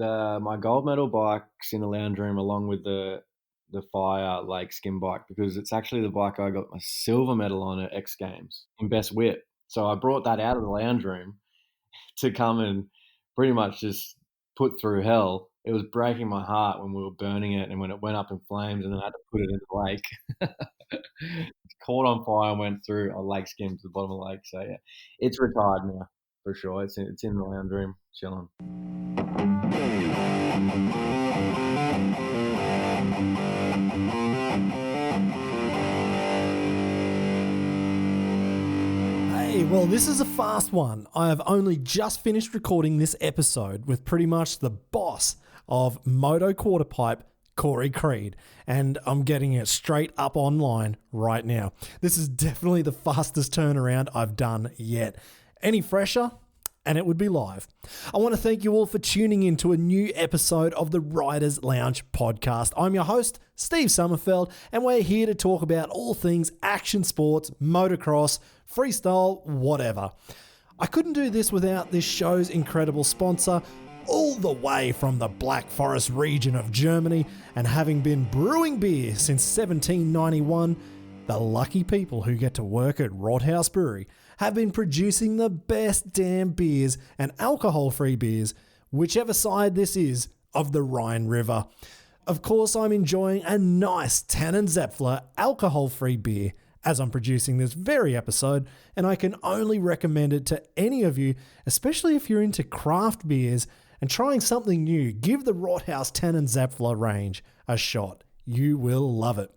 my gold medal bike's in the lounge room along with the Fire Lake skim bike because it's actually the bike I got my silver medal on at X Games in best whip. So I brought that out of the lounge room to come and pretty much just put through hell. It was breaking my heart when we were burning it and when it went up in flames and then I had to put it in the lake. It caught on fire and went through a lake skim to the bottom of the lake. So yeah, it's retired now for sure. It's in the lounge room chilling. Hey, well, this is a fast one. I have only just finished recording this episode with pretty much the boss of Moto Quarterpipe, Corey Creed, and I'm getting it straight up online right now. This is definitely the fastest turnaround I've done yet. Any fresher? And it would be live. I want to thank you all for tuning in to a new episode of the Riders Lounge podcast. I'm your host, Steve Summerfeld, and we're here to talk about all things action sports, motocross, freestyle, whatever. I couldn't do this without this show's incredible sponsor, all the way from the Black Forest region of Germany, and having been brewing beer since 1791, the lucky people who get to work at Rothaus Brewery have been producing the best damn beers and alcohol-free beers, whichever side this is of the Rhine River. Of course, I'm enjoying a nice Tannenzäpfler alcohol-free beer as I'm producing this very episode, and I can only recommend it to any of you, especially if you're into craft beers and trying something new. Give the Rothaus Tannenzäpfler range a shot. You will love it.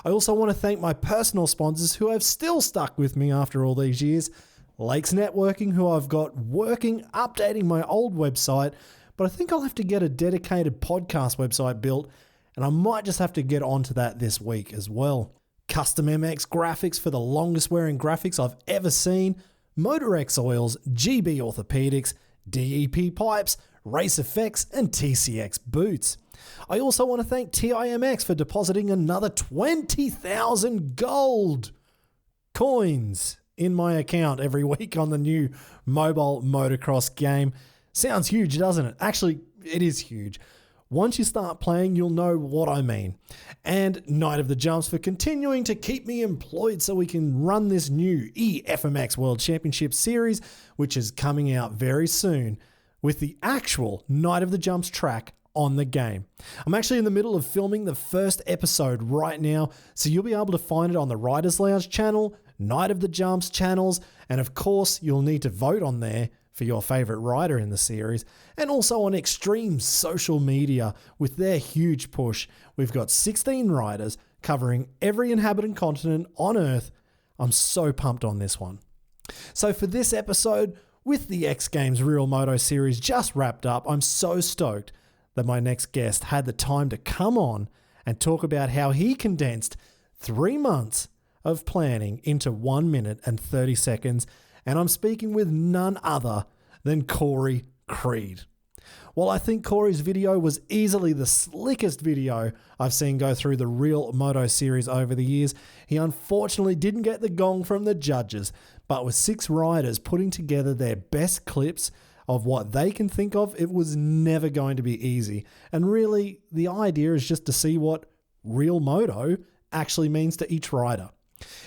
I also want to thank my personal sponsors who have still stuck with me after all these years. Lakes Networking, who I've got working, updating my old website, but I think I'll have to get a dedicated podcast website built, and I might just have to get onto that this week as well. Custom MX Graphics for the longest wearing graphics I've ever seen, Motorex Oils, GB Orthopedics, DEP Pipes, Race Effects, and TCX Boots. I also want to thank TIMX for depositing another 20,000 gold coins in my account every week on the new mobile motocross game. Sounds huge, doesn't it? Actually, it is huge. Once you start playing, you'll know what I mean. And Night of the Jumps for continuing to keep me employed so we can run this new EFMX World Championship Series, which is coming out very soon, with the actual Night of the Jumps track on the game. I'm actually in the middle of filming the first episode right now, so you'll be able to find it on the Riders Lounge channel, Night of the Jumps channels, and of course you'll need to vote on there for your favorite rider in the series, and also on Extreme social media with their huge push. We've got 16 riders covering every inhabited continent on Earth. I'm so pumped on this one. So for this episode, with the X Games Real Moto series just wrapped up, I'm so stoked that my next guest had the time to come on and talk about how he condensed 3 months of planning into 1 minute and 30 seconds. And I'm speaking with none other than Corey Creed. While I think Corey's video was easily the slickest video I've seen go through the Real Moto series over the years, he unfortunately didn't get the gong from the judges, but with 6 riders putting together their best clips of what they can think of, it was never going to be easy. And really, the idea is just to see what Real Moto actually means to each rider.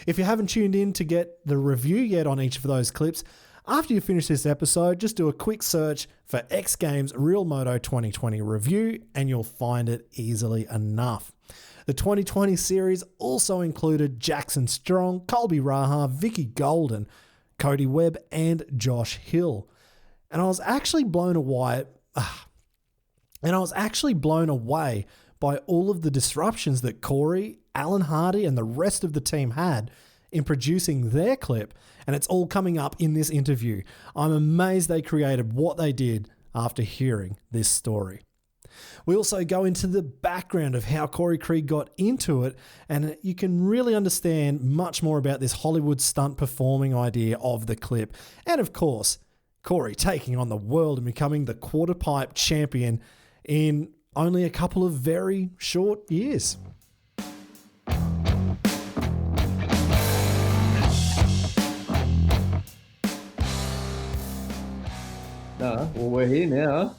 If you haven't tuned in to get the review yet on each of those clips, after you finish this episode, just do a quick search for X Games Real Moto 2020 review and you'll find it easily enough. The 2020 series also included Jackson Strong, Colby Raha, Vicky Golden, Cody Webb, and Josh Hill. And I was actually blown away. By all of the disruptions that Corey, Allan Hardy, and the rest of the team had in producing their clip, and it's all coming up in this interview. I'm amazed they created what they did after hearing this story. We also go into the background of how Corey Creed got into it, and you can really understand much more about this Hollywood stunt performing idea of the clip. And of course, Corey taking on the world and becoming the quarterpipe champion in only a couple of very short years. No, well, we're here now.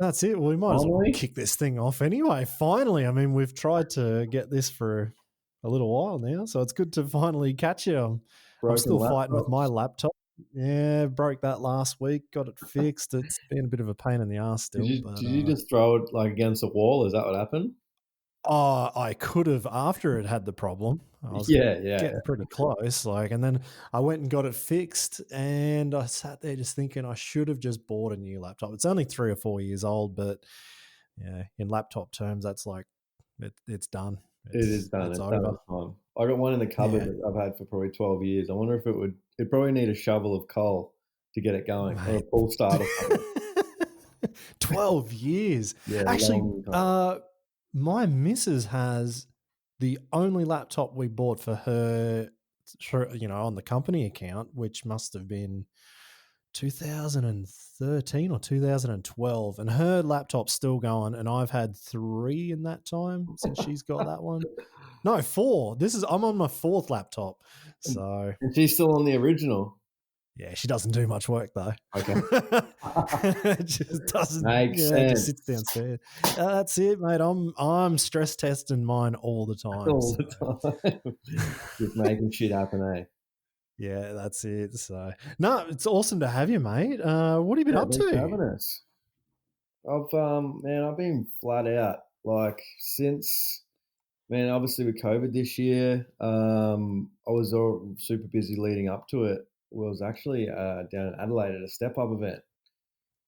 That's it. Well, we might as well Finally, kick this thing off anyway. Finally, I mean, we've tried to get this for a little while now, so it's good to finally catch you. I'm broken still fighting with my laptops. laptop. Yeah, broke that last week. Got it fixed. It's been a bit of a pain in the ass Did still, you but did you just throw it like against a wall? Is that what happened? I could have after it had the problem. I was Yeah, yeah. getting pretty close, like, and then I went and got it fixed, and I sat there just thinking I should have just bought a new laptop. It's only 3 or 4 years old, but yeah, in laptop terms, that's like it's done. It is It's done. it's It's done over. its time. I got one in the cupboard Yeah, that I've had for probably 12 years. I wonder if it'd probably need a shovel of coal to get it going or a mate. pull start or something. 12 years. Yeah, Actually, long time. my missus has the only laptop we bought for her, on the company account, which must have been 2013 or 2012, and her laptop's still going, and I've had three in that time since she's got that one. No, four. I'm on my fourth laptop. And So and she's still on the original. yeah, she doesn't do much work though. Okay. It just doesn't. Makes Yeah, it just sits sense downstairs. That's it, mate. I'm stress testing mine all the time. all So the time. Just making shit happen, eh? yeah, that's it. So no, it's awesome to have you, mate. What have you been Yeah, up thanks for to? having us. I've been flat out, like, since man, obviously with COVID this year, I was all super busy leading up to it. Well, I was actually, down in Adelaide at a step up event,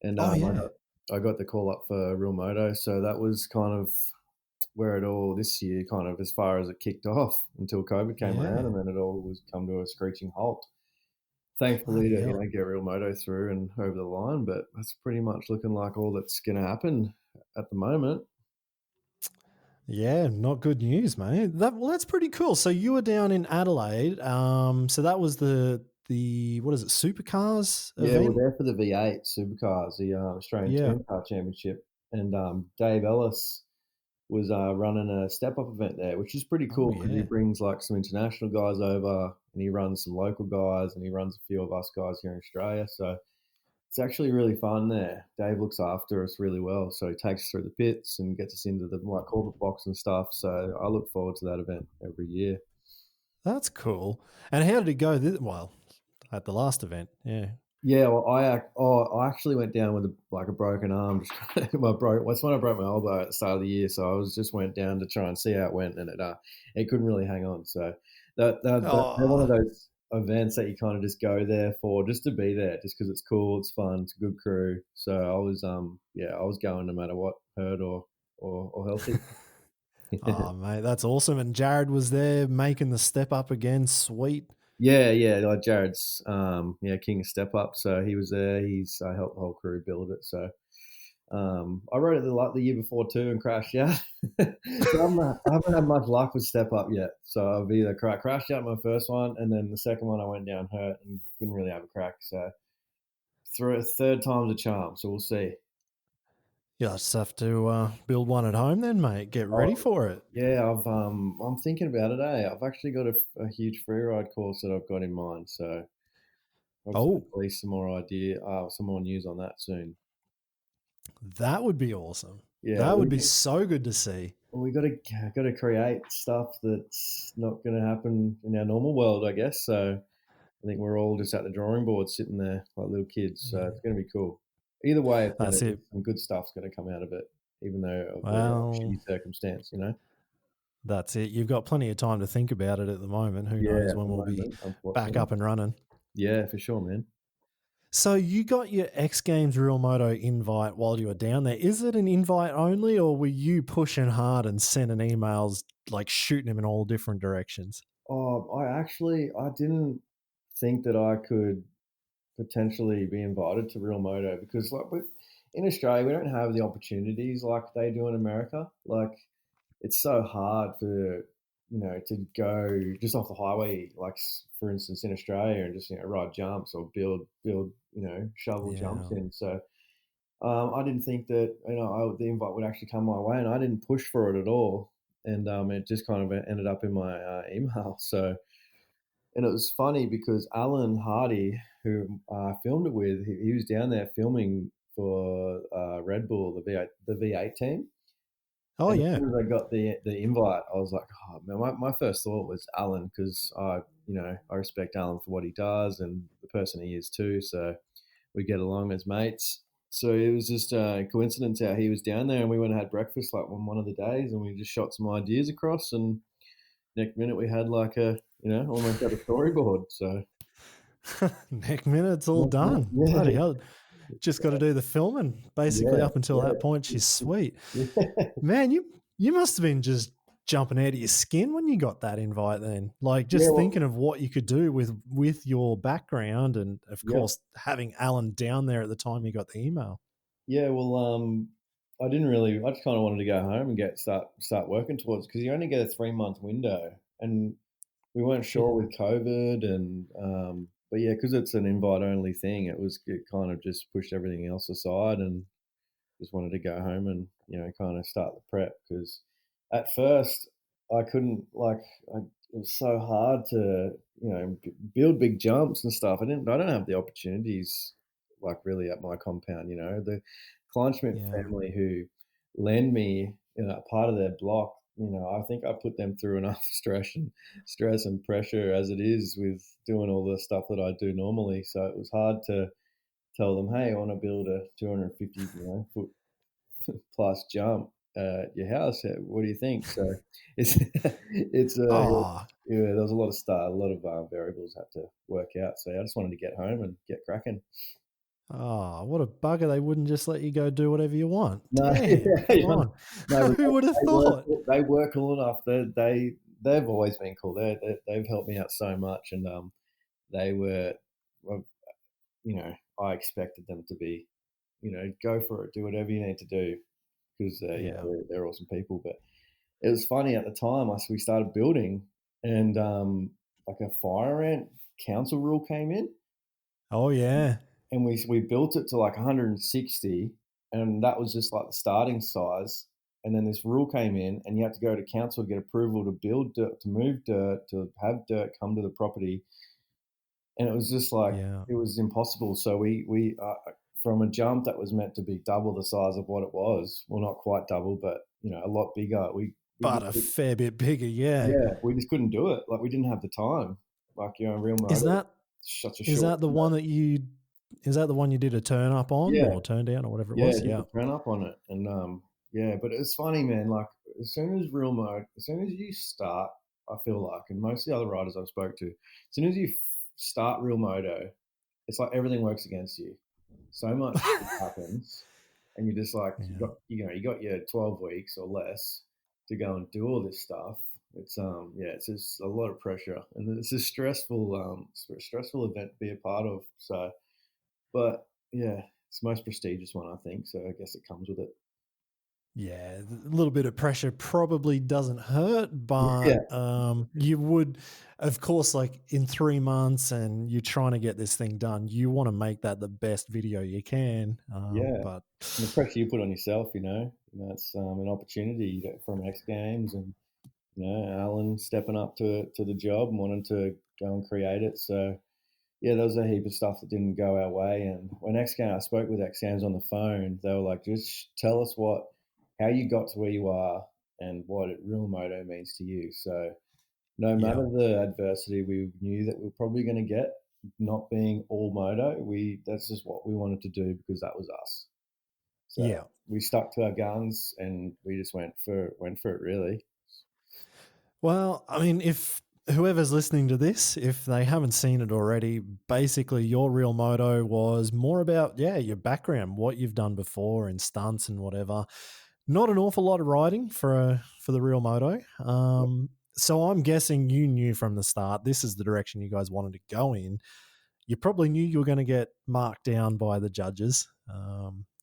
and, Oh yeah, I got the call up for Real Moto, so that was kind of where it all this year kind of as far as it kicked off until COVID came around, yeah. and then it all was come to a screeching halt. Thankfully Bloody to, hell. get Real Moto through and over the line, but that's pretty much looking like all that's gonna happen at the moment. Yeah, not good news, mate. That's pretty cool. So you were down in Adelaide. So that was the what is it, supercars Yeah, we're event? there for the V8 Supercars, the, Australian Yeah. Touring Car Championship, and, Dave Ellis was, running a step-up event there, which is pretty Oh cool because he yeah. brings, like, some international guys over, and he runs some local guys, and he runs a few of us guys here in Australia, so it's actually really fun there. Dave looks after us really well, so he takes us through the pits and gets us into the, like, corporate box and stuff, so I look forward to that event every year. That's cool. And how did it go? Well, at the last event, yeah. Yeah, well, I actually went down with a broken arm. Just that's when I broke my elbow at the start of the year. So I was just went down to try and see how it went, and it couldn't really hang on. So they're one of Oh, those events that you kind of just go there for, just to be there, just because it's cool, it's fun, it's a good crew. So I was going no matter what, hurt or healthy. oh, mate, that's awesome. And Jared was there making the step up again. Sweet. Yeah, yeah, like Jared's, king of step up. So he was there. He's helped the whole crew build it. So I rode it the year before too and crashed out. So I haven't had much luck with step up yet. So I've either crashed out my first one, and then the second one I went down hurt and couldn't really have a crack. So through a third time's a charm. So we'll see. You just have to build one at home then, mate. Get ready Oh, for it. yeah, I'm thinking about it. I've actually got a huge free ride course that I've got in mind. So hopefully Oh, release some more news on that soon. that would be awesome. Yeah, That would be so good to see. we got to create stuff that's not going to happen in our normal world, I guess. So I think we're all just at the drawing board, sitting there like little kids. So Yeah, it's going to be cool. Either way, it's going that's to it. some good stuff's going to come out of it, even though of the Well, shitty circumstance. You know. that's it. You've got plenty of time to think about it at the moment. Who Yeah, knows at when the we'll be moment, back unfortunately. up and running. Yeah, for sure, man. So you got your X Games Real Moto invite while you were down there. Is it an invite only, or were you pushing hard and sending emails like shooting them in all different directions? I didn't think that I could potentially be invited to Real Moto because in Australia we don't have the opportunities like they do in America. Like it's so hard for to go just off the highway, like for instance in Australia, and just ride jumps or build shovel jumps Yeah, in. So I didn't think that the invite would actually come my way, and I didn't push for it at all. And it just kind of ended up in my email. So and it was funny because Allan Hardy, who I filmed it with, he was down there filming for Red Bull, the V8 team. Oh And as yeah. soon as I got the invite, I was like, oh man, my first thought was Allan, because I respect Allan for what he does and the person he is too. So we get along as mates. So it was just a coincidence how he was down there, and we went and had breakfast like on one of the days, and we just shot some ideas across, and next minute we had like almost had a storyboard. So Next minute, it's all done. yeah, Bloody hell. Just got to do the filming. Basically, yeah, up until yeah, that point, she's sweet. yeah. Man, you must have been just jumping out of your skin when you got that invite then. Like Yeah, just well, thinking of what you could do with your background and of yeah, course having Allan down there at the time you got the email. yeah. Well, I didn't really. I just kind of wanted to go home and start working towards, because you only get a 3 month window, and we weren't Yeah. sure with COVID, and but yeah, because it's an invite only thing, it kind of just pushed everything else aside, and just wanted to go home and kind of start the prep, because at first I couldn't it was so hard to build big jumps and stuff. I don't have the opportunities like really at my compound. The Kleinschmidt Yeah. family who lend me a part of their block. I think I put them through enough stress and pressure as it is with doing all the stuff that I do normally. So it was hard to tell them, hey, I want to build a 250 foot plus jump at your house. What do you think? So it's Oh, yeah, there was a lot of variables had to work out. So I just wanted to get home and get cracking. oh, what a bugger. They wouldn't just let you go do whatever you want. No, Damn, yeah, come yeah. on. No, but Who would have thought? they work cool enough. They've always been cool. They've helped me out so much, and they were, well, I expected them to be, go for it, do whatever you need to do, because Yeah. they're awesome people. But it was funny at the time. We started building, and like a fire ant council rule came in, Oh yeah. and we built it to like 160, and that was just like the starting size. And then this rule came in, and you had to go to council to get approval to build dirt, to move dirt, to have dirt come to the property, and it was just like Yeah. it was impossible. So we from a jump that was meant to be double the size of what it was, well, not quite double, but a lot bigger. We But just a fair bit bigger, yeah. Yeah, we just couldn't do it. Like, we didn't have the time. Like, real Is motor, that such a is short that the window. one that you is that the one you did a turn up on Yeah, or turn down or whatever it yeah, was? just Yeah. to turn up on it, and yeah. But it's funny, man. Like, as soon as you start, I feel like, and most of the other riders I've spoke to, as soon as you start real moto, it's like everything works against you. So much shit happens, and you're just like, Yeah. you got your 12 weeks or less to go and do all this stuff. It's yeah, it's just a lot of pressure, and it's a stressful event to be a part of. So, but yeah, it's the most prestigious one, I think. So I guess it comes with it. Yeah, a little bit of pressure probably doesn't hurt, but Yeah, you would, of course, like in 3 months, and you're trying to get this thing done. You want to make that the best video you can. yeah. But And the pressure you put on yourself, it's an opportunity from X Games, and Alan stepping up to the job and wanting to go and create it. So yeah, there was a heap of stuff that didn't go our way. And when I spoke with X Games on the phone, they were like, just tell us how you got to where you are and what real moto means to you. So no yeah, matter the adversity, we knew that we were probably going to get, not being all moto. That's just what we wanted to do, because that was us. So yeah. we stuck to our guns, and we just went for it really. Well, I mean, if whoever's listening to this, if they haven't seen it already, basically your real moto was more about, yeah, your background, what you've done before in stunts and whatever. Not an awful lot of riding for the real moto. So I'm guessing you knew from the start this is the direction you guys wanted to go in. You probably knew you were going to get marked down by the judges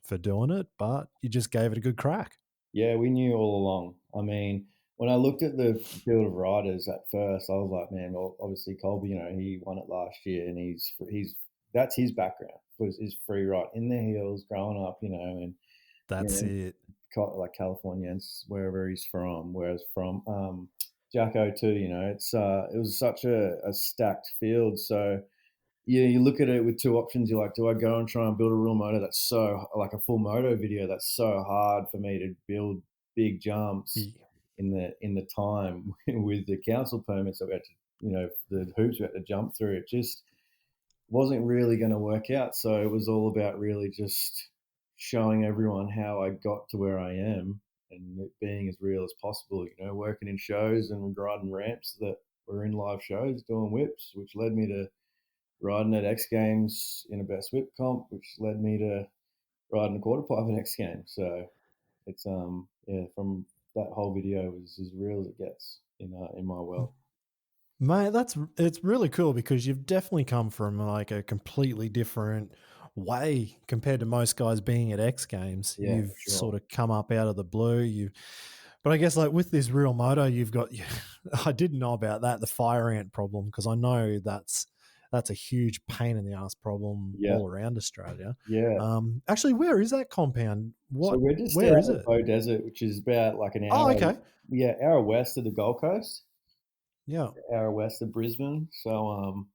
for doing it, but you just gave it a good crack. Yeah, we knew all along. I mean, when I looked at the field of riders at first, I was like, man, well, obviously Colby, he won it last year, and he's that's his background, was his free ride in the hills, growing up, and you That's know, it. like California and wherever he's from. Whereas from Jacko too, it was such a stacked field. So you look at it with two options. You're like, do I go and try and build a real moto that's so like a full moto video that's so hard for me to build big jumps Yeah. in the time with the council permits that we had to, the hoops we had to jump through. It just wasn't really going to work out. So it was all about really just showing everyone how I got to where I am and it being as real as possible, working in shows and riding ramps that were in live shows, doing whips, which led me to riding at X Games in a best whip comp, which led me to riding a quarter pipe at X Games. So it's yeah, from that whole video was as real as it gets in my world. Mate, it's really cool because you've definitely come from like a completely different way compared to most guys being at X Games. Yeah, You've for sure. sort of come up out of the blue. But I guess like with this real moto, you've got. I didn't know about that, the fire ant problem, because I know that's a huge pain in the ass problem Yeah, all around Australia. yeah. Actually, where is that compound? So What? we're just Where out is of the it? Bow Desert, which is about like an Oh, hour, okay. yeah, hour west of the Gold Coast, Yeah, hour west of Brisbane. So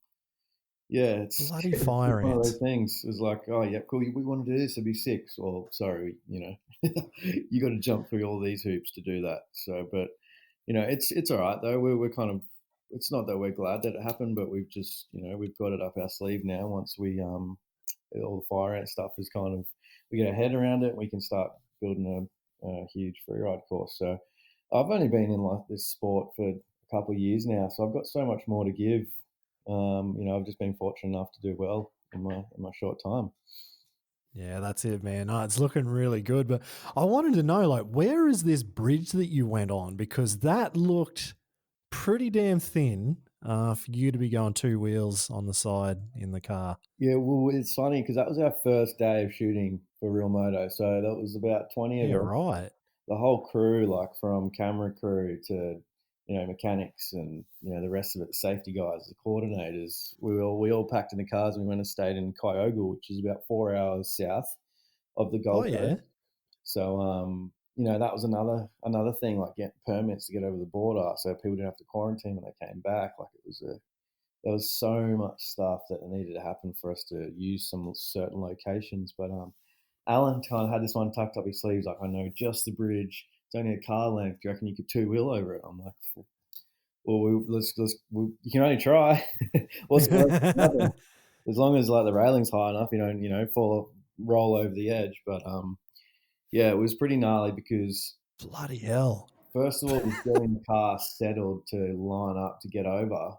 yeah, it's bloody it's fire just one of those ants. things. It's like, oh yeah, cool. We want to do this. It'd be sick. Well, sorry, you got to jump through all these hoops to do that. So, but it's all right though. We're kind of. It's not that we're glad that it happened, but we've just we've got it up our sleeve now. Once we all the fire ant stuff is kind of we get our head around it, we can start building a huge freeride course. So I've only been in like this sport for a couple of years now, so I've got so much more to give. I've just been fortunate enough to do well in my short time. Yeah, that's it, man. No, it's looking really good. But I wanted to know, like, where is this bridge that you went on? Because that looked pretty damn thin for you to be going two wheels on the side in the car. Yeah, well, it's funny because that was our first day of shooting for Real Moto. So that was about 20 of Yeah, us, right. the whole crew, like from camera crew to mechanics and the rest of it, the safety guys, the coordinators. We all packed in the cars and we went and stayed in Kyogle, which is about 4 hours south of the Oh, Gold yeah. Coast. So that was another thing, like getting permits to get over the border, so people didn't have to quarantine when they came back. Like there was so much stuff that needed to happen for us to use some certain locations. But Alan kind of had this one tucked up his sleeves, like, I know just the bridge. It's only a car length. Do you reckon you could two wheel over it? I'm like, well, you can only try. What's the worst that can happen? As long as like the railing's high enough, you don't roll over the edge. But yeah, it was pretty gnarly because Bloody hell. first of all, it was getting the car settled to line up to get over,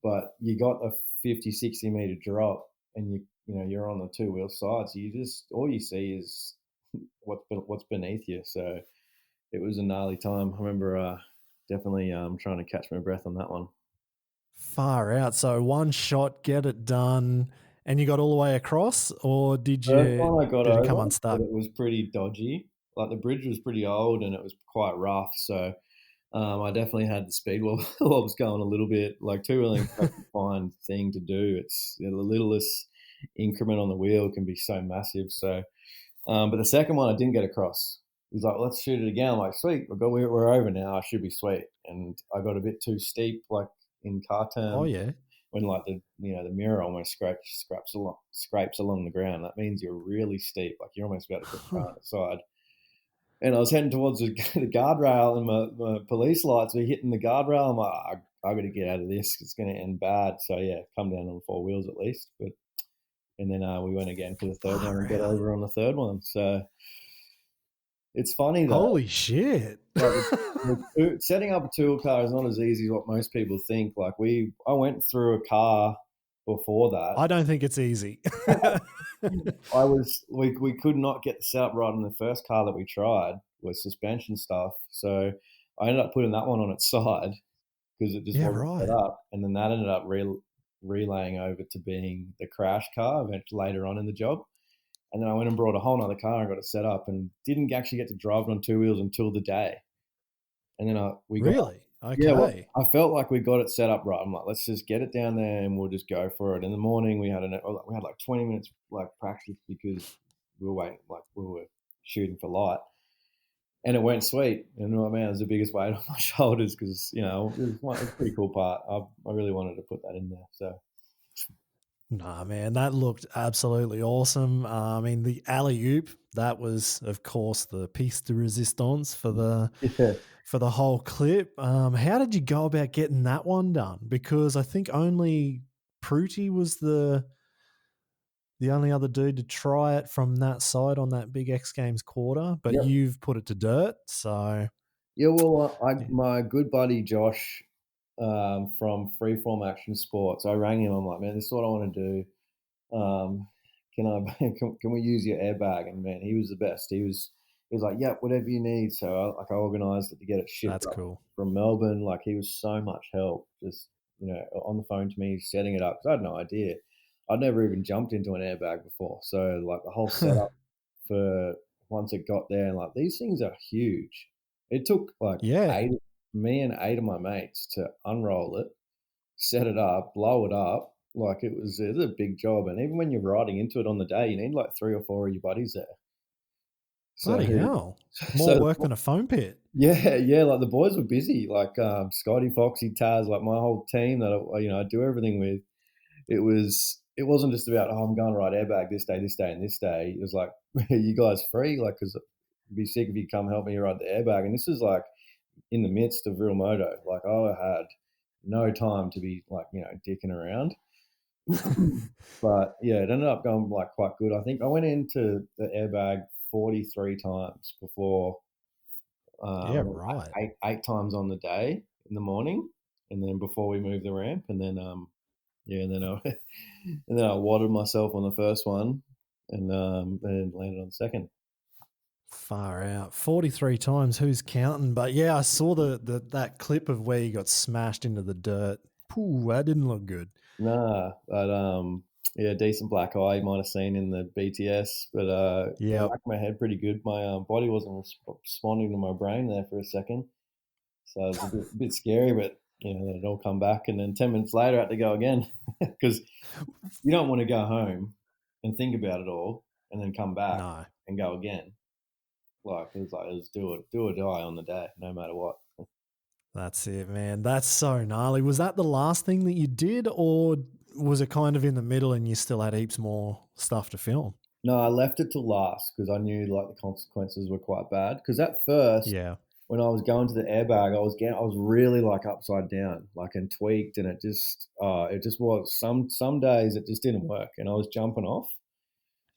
but you got a 50, 60 meter drop and you're on the two wheel side. So all you see is what's beneath you. So it was a gnarly time. I remember definitely trying to catch my breath on that one. Far out. So one shot, get it done, and you got all the way across, or First one I got did it come over, but unstuck? it was pretty dodgy. Like the bridge was pretty old and it was quite rough. So I definitely had the speed wobbles going a little bit. Like two wheeling is such a fine thing to do. It's the littlest increment on the wheel can be so massive. So, but the second one I didn't get across. He's like, let's shoot it again. I'm like, sweet, we're over now. I should be sweet. And I got a bit too steep, like in car Oh, terms, yeah. when like the mirror almost scrapes along the ground. That means you're really steep, like you're almost about to put the car on the side. And I was heading towards the guardrail, and my police lights were hitting the guardrail. I'm like, I got to get out of this. It's going to end bad. So yeah, come down on four wheels at least. But and then we went again for the third one Far and got out. over on the third one. So it's funny though. Holy shit. Like setting up a tool car is not as easy as what most people think. Like I went through a car before that. I don't think it's easy. We could not get the setup right in the first car that we tried with suspension stuff. So I ended up putting that one on its side because it just Yeah, wasn't set right. up. And then that ended up relaying over to being the crash car eventually later on in the job. And then I went and brought a whole other car and got it set up and didn't actually get to drive it on two wheels until the day. And then we got Really? yeah, well, Okay. I felt like we got it set up right. I'm like, let's just get it down there and we'll just go for it. In the morning, we had like 20 minutes like practice because we were waiting, like we were shooting for light, and it went sweet. And man, it was the biggest weight on my shoulders because it was a pretty cool part. I really wanted to put that in there. So Nah, man, that looked absolutely awesome. I mean, the alley oop, that was, of course, the piece de resistance Yeah. for the whole clip. How did you go about getting that one done? Because I think only Pruti was the only other dude to try it from that side on that big X Games quarter, but Yep. you've put it to dirt. So Yeah, well, I yeah, my good buddy Josh, from Freeform Action Sports, I rang him. I'm like, man, this is what I want to do. Can I can we use your airbag? And man, he was the best. He was like, yeah, whatever you need. So I organised it to get it shipped that's up cool. from Melbourne. Like he was so much help, just on the phone to me, setting it up because I had no idea. I'd never even jumped into an airbag before. So like the whole setup for once it got there, and like these things are huge. It took like Yeah, eight me and eight of my mates to unroll it, set it up, blow it up. Like it was a big job, and even when you're riding into it on the day, you need like 3 or 4 of your buddies there. So, bloody hell. More so work than a foam pit. yeah, yeah, like the boys were busy. Like Scotty, Foxy, Taz, like my whole team that I do everything with. It wasn't just about I'm going to ride airbag this day, and this day. It was like you guys free, like because it'd be sick if you come help me ride the airbag. And this is like in the midst of real moto. Like I had no time to be like dicking around. But yeah, it ended up going like quite good. I think I went into the airbag 43 times before, Yeah, well, right. eight times on the day in the morning, and then before we moved the ramp, and then yeah, and then I and then I wadded myself on the first one, and then landed on the second. Far out. 43 times, who's counting? But yeah, I saw the that clip of where you got smashed into the dirt. Pooh, that didn't look good. Nah, but yeah, decent black eye you might have seen in the BTS, but yeah, Yep. whacked my head pretty good. My body wasn't responding to my brain there for a second, so it was a bit scary. But then it all come back, and then 10 minutes later, I had to go again because you don't want to go home and think about it all, and then come back No, and go again. Like it was do or die on the day, no matter what. that's it, man. That's so gnarly. Was that the last thing that you did, or was it kind of in the middle and you still had heaps more stuff to film? No, I left it till last because I knew like the consequences were quite bad. Because at first, Yeah. when I was going to the airbag, I was really like upside down, like and tweaked, and it just was some days it just didn't work, and I was jumping off.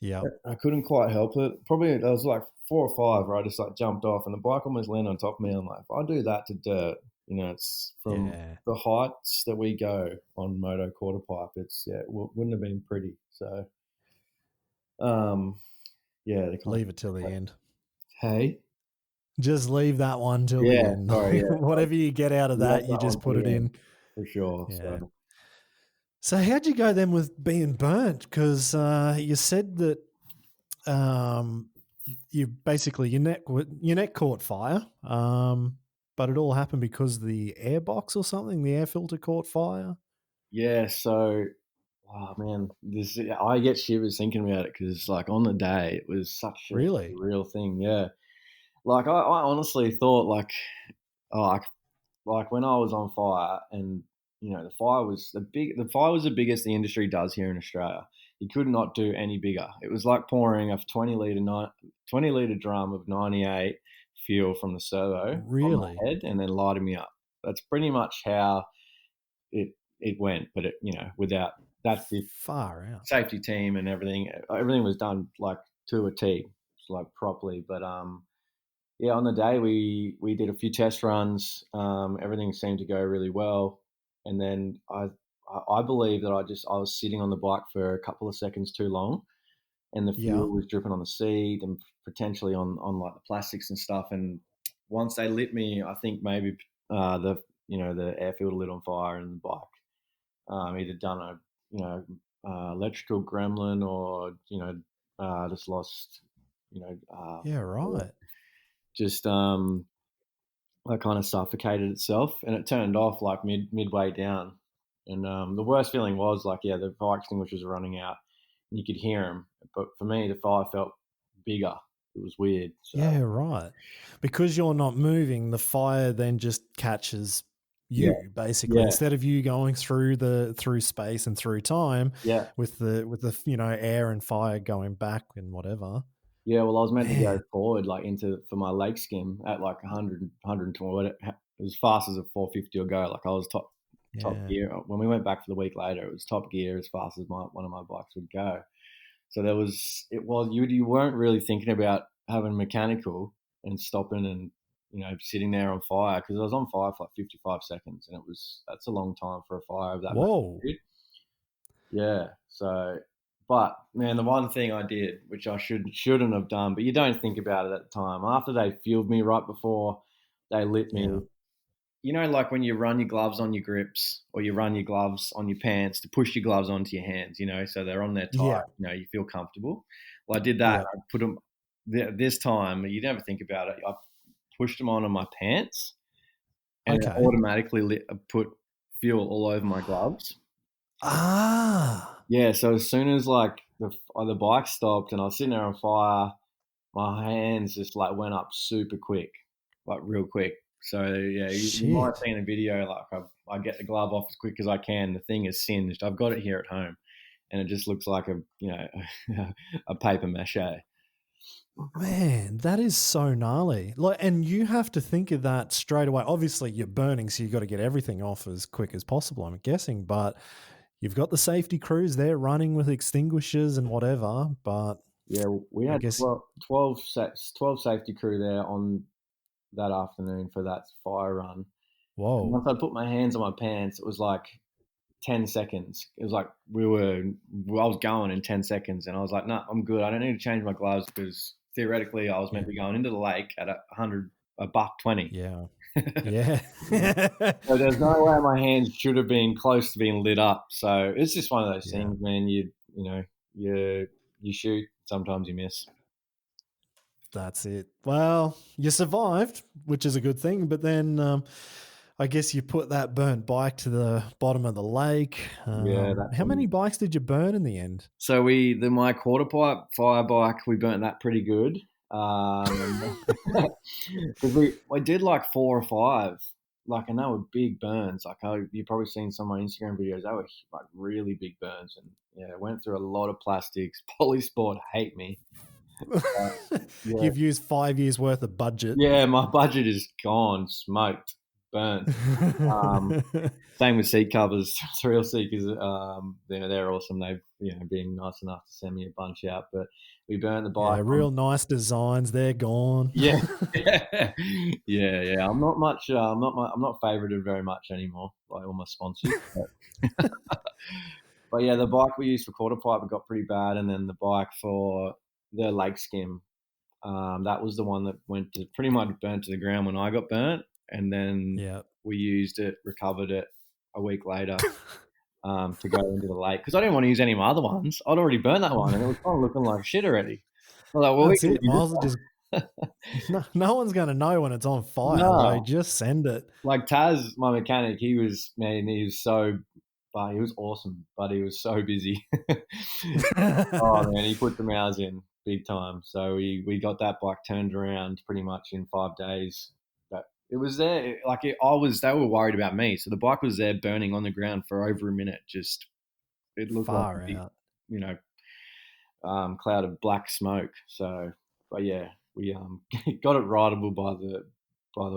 Yep. I couldn't quite help it. Probably it was like 4 or 5 where I just like jumped off, and the bike almost landed on top of me. I'm like, if I do that to dirt, it's from Yeah. the heights that we go on moto quarter pipe. It's wouldn't have been pretty. So um, yeah, the Leave it till the consequence. end. Hey, Just leave that one till the yeah, end. sorry, yeah, Whatever you get out of left that, you that just one to put the it end in. for sure. Yeah. So So how'd you go then with being burnt? Because you said that um, you basically your neck caught fire, but it all happened because the air box or something, the air filter caught fire. yeah, so oh man, this I get shivers thinking about it because like on the day it was such a Really? real thing. Yeah, like I honestly thought oh, like when I was on fire, and the fire was the biggest the industry does here in Australia. You could not do any bigger. It was like pouring a 20 liter drum of 98 fuel from the servo on Really? my head and then lighting me up. That's pretty much how it went. But without that's the Far out. safety team and everything was done like to a T, like properly. But yeah, on the day we did a few test runs. Everything seemed to go really well, and then I believe that I was sitting on the bike for a couple of seconds too long, and the Yeah. fuel was dripping on the seat and potentially on like the plastics and stuff. And once they lit me, I think maybe the air filter lit on fire, and the bike either done a electrical gremlin, or just lost you know Yeah. Right. just like kind of suffocated itself, and it turned off like midway down. And the worst feeling was like, yeah, the fire extinguishers were running out, and you could hear them. But for me, the fire felt bigger. It was weird. So Yeah. Right. Because you're not moving, the fire then just catches Yeah, you basically, yeah, instead of you going through space and through time yeah. with the air and fire going back and whatever. Yeah, well, I was meant to go Man, forward, like, for my lake skim at, like, 120, as fast as a 450 will go, like, I was top yeah. gear. When we went back for the week later, it was top gear as fast as one of my bikes would go. So you weren't really thinking about having mechanical and stopping and, sitting there on fire, because I was on fire for, like, 55 seconds, and that's a long time for a fire of that Whoa. magnitude. Yeah. So, but man, the one thing I did, which I shouldn't have done, but you don't think about it at the time. After they fueled me right before they lit Yeah. me, like when you run your gloves on your grips or you run your gloves on your pants to push your gloves onto your hands, so they're on there tight, Yeah. you feel comfortable. Well, I did that. Yeah. I put them this time. You never think about it. I pushed them on my pants, and it Okay. automatically put fuel all over my gloves. Ah. Yeah, so as soon as, like, the bike stopped and I was sitting there on fire, my hands just, like, went up super quick, like, real quick. So, yeah, you might have Shit. seen a video, like, I get the glove off as quick as I can. The thing is singed. I've got it here at home, and it just looks like a paper mache. Man, that is so gnarly. Like, and you have to think of that straight away. Obviously, you're burning, so you've got to get everything off as quick as possible, I'm guessing. But you've got the safety crews there running with extinguishers and whatever. But Yeah, we I had guess, 12 safety crew there on that afternoon for that fire run. And whoa. once I put my hands on my pants, it was like 10 seconds. It was like I was going in 10 seconds, and I was like, "No, I'm good. I don't need to change my gloves because theoretically I was meant Yeah. to be going into the lake at a buck 20." Yeah. Yeah. So there's no way my hands should have been close to being lit up. So it's just one of those Yeah. things, man. You shoot, sometimes you miss. That's it. Well, you survived, which is a good thing. But then I guess you put that burnt bike to the bottom of the lake. Yeah, that's How many bikes did you burn in the end? so my quarter pipe fire bike, we burnt that pretty good. Because we did like 4 or 5, like, and they were big burns. Like, you've probably seen some of my Instagram videos. They were like really big burns, and yeah, went through a lot of plastics. Polysport hate me. Yeah, You've used 5 years worth of budget. yeah, my budget is gone, smoked, burnt. Um, Same with seat covers. Thrill Seekers, they're awesome. They've been nice enough to send me a bunch out, but we burnt the bike Yeah, on. real nice designs. They're gone. Yeah, yeah, yeah. I'm not much. I'm not favoured very much anymore by all my sponsors. But yeah, the bike we used for quarter pipe got pretty bad, and then the bike for the lake skim, that was the one that went to pretty much burnt to the ground when I got burnt, and then Yeah. we used it, recovered it a week later, to go into the lake because I didn't want to use any of my other ones. I'd already burnt that one, and it was kind of looking like shit already. I was like, well, we That's can it. use Might this as well one. just no one's going to know when it's on fire. Like, No, just send it. like Taz, my mechanic, he was so, but he was awesome, but he was so busy. Oh man, he put some hours in big time. So we got that bike turned around pretty much in 5 days. But it was there, like they were worried about me. So the bike was there burning on the ground for over a minute. Just it looked like a Far big, out. you know, cloud of black smoke. So, but yeah, we got it rideable by the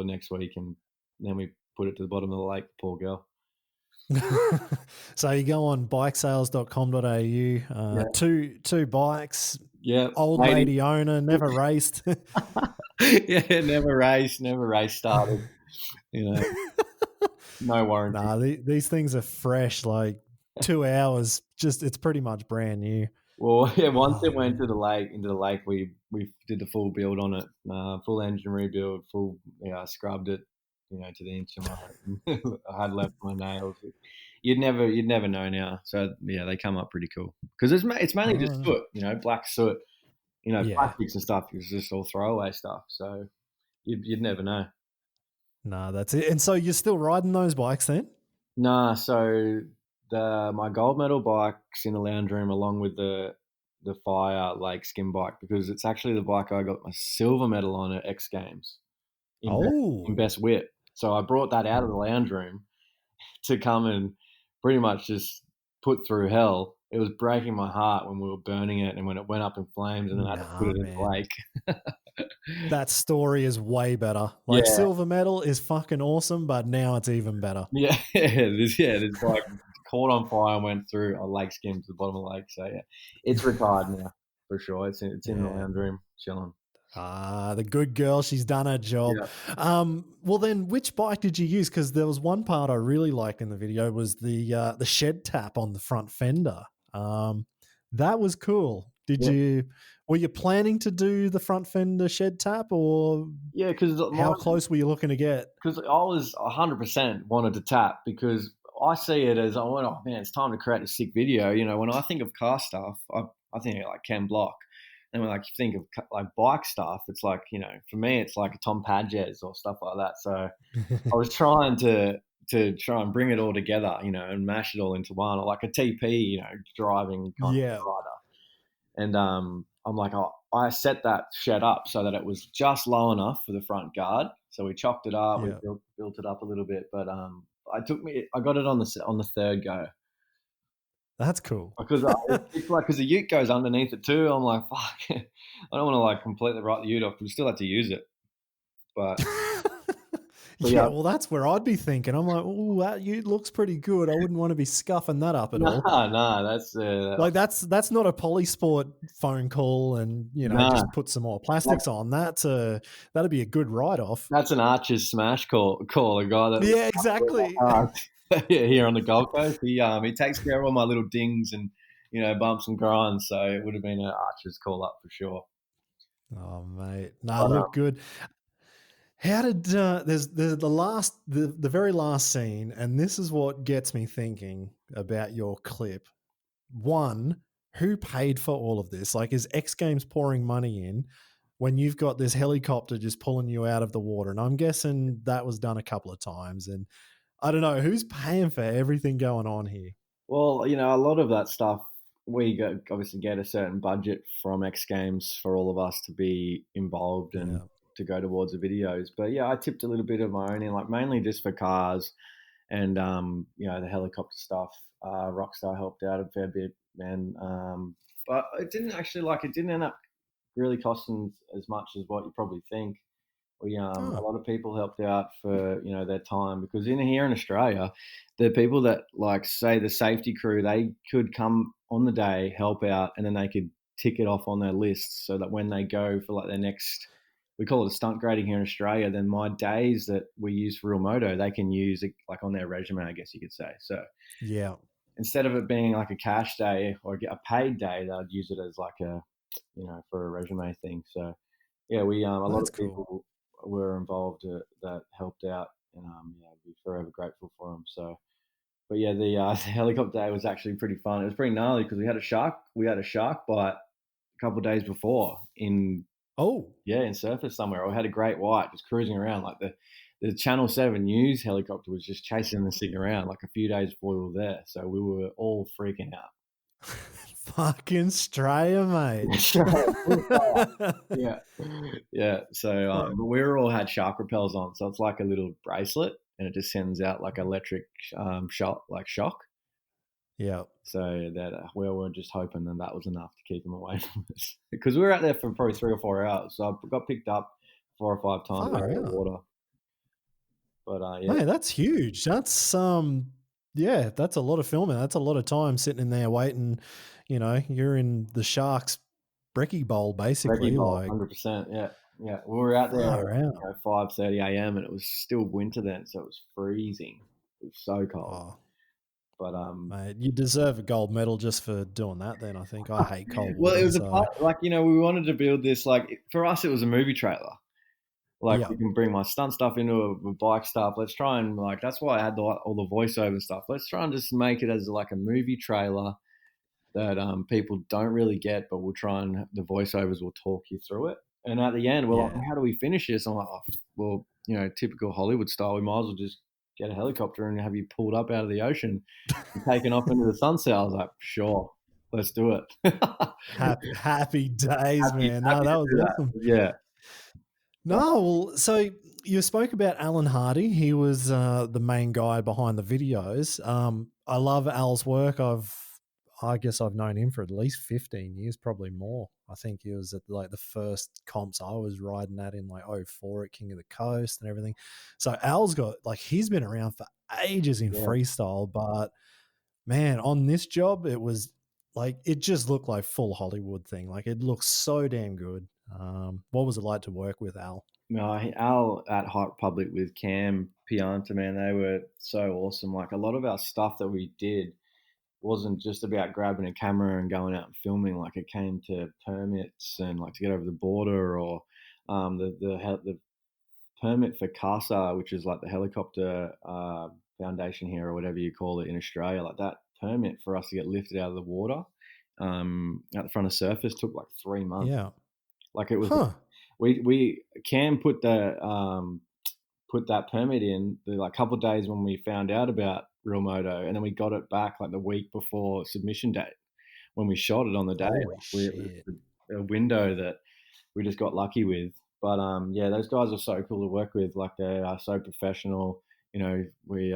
next week, and then we put it to the bottom of the lake. Poor girl. So you go on bikesales.com.au, Yeah, two bikes, yeah, old 80. lady owner, never raced. Yeah, never race started. You know, no warranty. Nah, these things are fresh, like 2 hours. Just it's pretty much brand new. Well, yeah, once Oh it went to man. the lake, we did the full build on it, full engine rebuild, full, scrubbed it, to the inch of my, I had left my nails. You'd never know now. So yeah, they come up pretty cool because it's mainly just Oh, soot, black soot, yeah. plastics and stuff is just all throwaway stuff. So you'd never know. Nah, that's it. And so you're still riding those bikes then? Nah, so my gold medal bike's in the lounge room along with the fire lake skim bike, because it's actually the bike I got my silver medal on at X Games in Oh, best whip. So I brought that out of the lounge room to come and pretty much just put through hell. It was breaking my heart when we were burning it and when it went up in flames and then I had to put Nah, it in the man. lake. That story is way better. Like Yeah. silver medal is fucking awesome, but now it's even better. Yeah. This bike caught on fire and went through a lake skim to the bottom of the lake. So yeah, it's retired now for sure. It's in the Yeah. lounge room chilling. Ah, the good girl. She's done her job. Yeah. Well, then, which bike did you use? Because there was one part I really liked in the video was the shed tap on the front fender. That was cool. Yeah. Were you planning to do the front fender shed tap, or Yeah, because how close were you looking to get? because I was 100% wanted to tap because I see it as, I went, oh man, it's time to create a sick video. You know, when I think of car stuff, I think of like Ken Block. And when I think of like bike stuff, it's like, you know, for me, it's like a Tom Padgett or stuff like that. So I was trying to try and bring it all together, you know, and mash it all into one, or like a TP, you know, driving kind of Yeah, rider. And I'm like, oh, I set that shed up so that it was just low enough for the front guard. So we chopped it up, we yeah. built it up a little bit, but I got it on the third go That's cool. because it's like because the ute goes underneath it too. I'm like, fuck, I don't want to like completely write the ute off. We still have to use it, but Yeah, yeah, well, that's where I'd be thinking. I'm like, oh, that ute looks pretty good. I wouldn't want to be scuffing that up at all. no, that's Like that's not a polysport phone call, and no, just put some more plastics on. That'd be a good write off. that's an Archer's smash call. A guy that Yeah, exactly. here on the Gold Coast. He takes care of all my little dings and bumps and grinds. So it would have been an Archer's call up for sure. Oh mate, nah, But look good. How did there's the very last scene, and this is what gets me thinking about your clip. One, who paid for all of this? Like, is X Games pouring money in when you've got this helicopter just pulling you out of the water? And I'm guessing that was done a couple of times. And I don't know who's paying for everything going on here. well, a lot of that stuff obviously get a certain budget from X Games for all of us to be involved and Yeah. to go towards the videos. But yeah, I tipped a little bit of my own in, like mainly just for cars and the helicopter stuff. Rockstar helped out a fair bit, and but it didn't end up really costing as much as what you probably think. We a Oh, lot of people helped out for their time because here in Australia, the people that like say the safety crew, they could come on the day, help out, and then they could tick it off on their list so that when they go for like their next, we call it a stunt grading here in Australia, then my days that we use for Real Moto, they can use it like on their resume, I guess you could say. So yeah. instead of it being like a cash day or a paid day, they'd use it as like a for a resume thing. So yeah, we a Well, lot that's of cool. people were involved that helped out, and I'd be forever grateful for them. So, but yeah, the the helicopter day was actually pretty fun. It was pretty gnarly because we had a shark bite a couple of days before Oh, in surface somewhere. We had a great white just cruising around like the Channel 7 news helicopter was just chasing this thing around like a few days before we were there. So we were all freaking out. fucking Straya, mate. Yeah, yeah. So, but we all had shark repels on, so it's like a little bracelet, and it just sends out like electric shock. Yeah. So that we were just hoping that was enough to keep them away from us because we were out there for probably 3 or 4 hours. So I got picked up 4 or 5 times out Far of the out. water. But yeah, Mate, that's huge. That's yeah, that's a lot of filming. That's a lot of time sitting in there waiting. You're in the Sharks brekkie bowl basically. Reggie Bowl, Like 100%. Yeah, yeah. We were out there far out. 5:30 a.m. and it was still winter then, so it was freezing. It was so cold. Oh, But mate, you deserve a gold medal just for doing that. Then I think I hate cold well, it water. was a So part, like we wanted to build this like for us it was a movie trailer. Like yeah, we can bring my stunt stuff into a bike stuff. Let's try and like that's why I had all the voiceover stuff. Let's try and just make it as like a movie trailer that people don't really get, but we'll try and the voiceovers will talk you through it. And at the end, we're like, yeah. how do we finish this? I'm like, oh, well, typical Hollywood style. We might as well just get a helicopter and have you pulled up out of the ocean and taken off into the sunset. I was like, sure, let's do it. Happy days, man. No, Happy that to was do that. awesome. Yeah. No, well, so you spoke about Allan Hardy. He was the main guy behind the videos. I love Al's work. I guess I've known him for at least 15 years, probably more. I think he was at like the first comps I was riding at in like '04 at King of the Coast and everything. So Al's got like, he's been around for ages in Yeah. freestyle, but man, on this job, it was like, it just looked like full Hollywood thing. Like, it looks so damn good. What was it like to work with Al? No, Al at Hot Public with Cam Pianta, man, they were so awesome. Like a lot of our stuff that we did wasn't just about grabbing a camera and going out and filming. Like it came to permits and like to get over the border, or the permit for CASA, which is like the helicopter foundation here or whatever you call it in Australia. Like that permit for us to get lifted out of the water at the front of surface took like 3 months. Yeah. Like it was Huh. we Cam put that permit in the like couple of days when we found out about Real Moto, and then we got it back like the week before submission date when we shot it on the day. Holy Like it was shit. a window that we just got lucky with. But yeah, those guys are so cool to work with. Like they are so professional. You know, we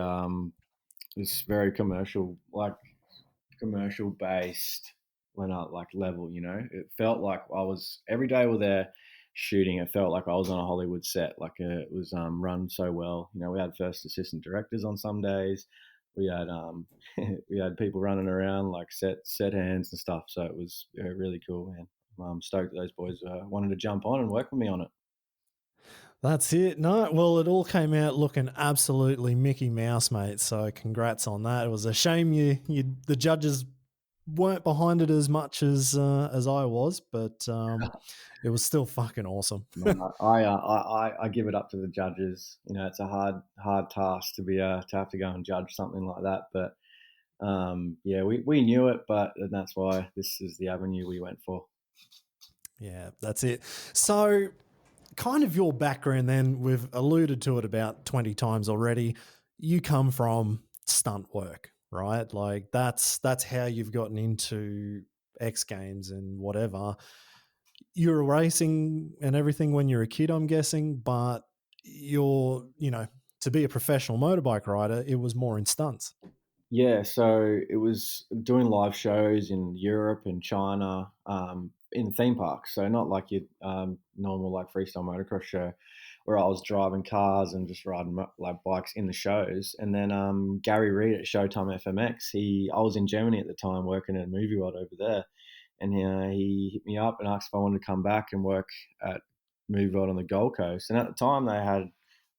it's very commercial, like commercial based when I like level, you know. It felt like I was every day we're there shooting, it felt like I was on a Hollywood set. Like it was run so well. You know, we had first assistant directors on some days. We had we had people running around like set hands and stuff. So it was really cool, man. I'm stoked that those boys wanted to jump on and work with me on it. That's it. No, well, it all came out looking absolutely Mickey Mouse, mate. So congrats on that. It was a shame the judges weren't behind it as much as I was, but it was still fucking awesome. No, I give it up to the judges. You know, it's a hard task to be to have to go and judge something like that. But yeah, we knew it, but and that's why this is the avenue we went for. Yeah, that's it. So, kind of your background then, we've alluded to it about 20 times already. You come from stunt work, right? Like that's how you've gotten into X Games and whatever. You were racing and everything when you're a kid, I'm guessing, but to be a professional motorbike rider, it was more in stunts. Yeah, so it was doing live shows in Europe and China, in theme parks. So not like your normal like freestyle motocross show, where I was driving cars and just riding like bikes in the shows. And then Gary Reed at Showtime FMX, I was in Germany at the time working at a movie world over there, and he hit me up and asked if I wanted to come back and work at movie world on the Gold Coast. And at the time they had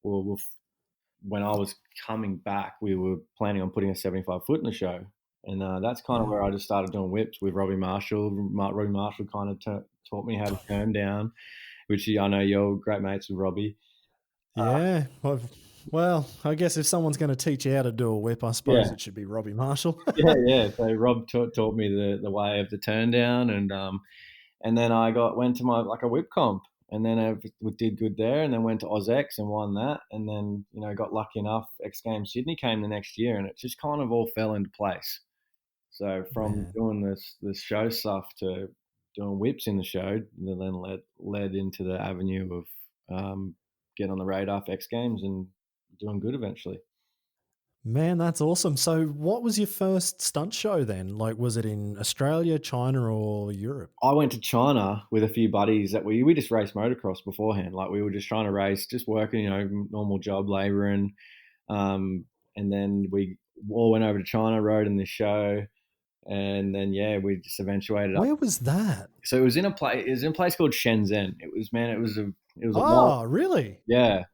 well, when I was coming back, we were planning on putting a 75 foot in the show. And that's kind of Yeah. where I just started doing whips with Robbie Marshall. Robbie Marshall kind of taught me how to turn down, which I know you're great mates with Robbie. Yeah. Well, I guess if someone's going to teach you how to do a whip, I suppose Yeah, it should be Robbie Marshall. yeah. So Rob taught me the way of the turn down, and then I went to my like a whip comp, and then I did good there, and then went to OzX and won that, and then got lucky enough. X Games Sydney came the next year, and it just kind of all fell into place. So from Man. doing this show stuff to doing whips in the show, and then led into the avenue of getting on the radar for X Games and doing good eventually. Man, that's awesome. So, what was your first stunt show then? Like, was it in Australia, China, or Europe? I went to China with a few buddies that we just raced motocross beforehand. Like we were just trying to race, just working, normal job, labouring. And then we all went over to China, rode in the show, and then yeah, we just eventuated up. Where was that? So it was in a place. It was in a place called Shenzhen. It was man. It was a wild. Oh, really? Yeah, it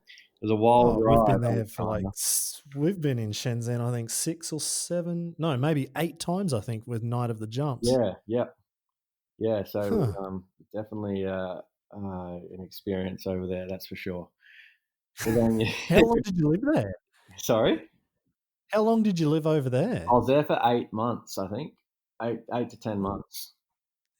was a wild Oh, we've ride been over there for like, China. we've been in Shenzhen, I think 6 or 7, no, maybe 8 times, I think, with Night of the Jumps. Yeah, yeah, yeah. So it was Huh. definitely an experience over there. That's for sure. But then, How long did you live there? sorry. How long did you live over I there? was there for 8 months, I think. Eight to 10 months.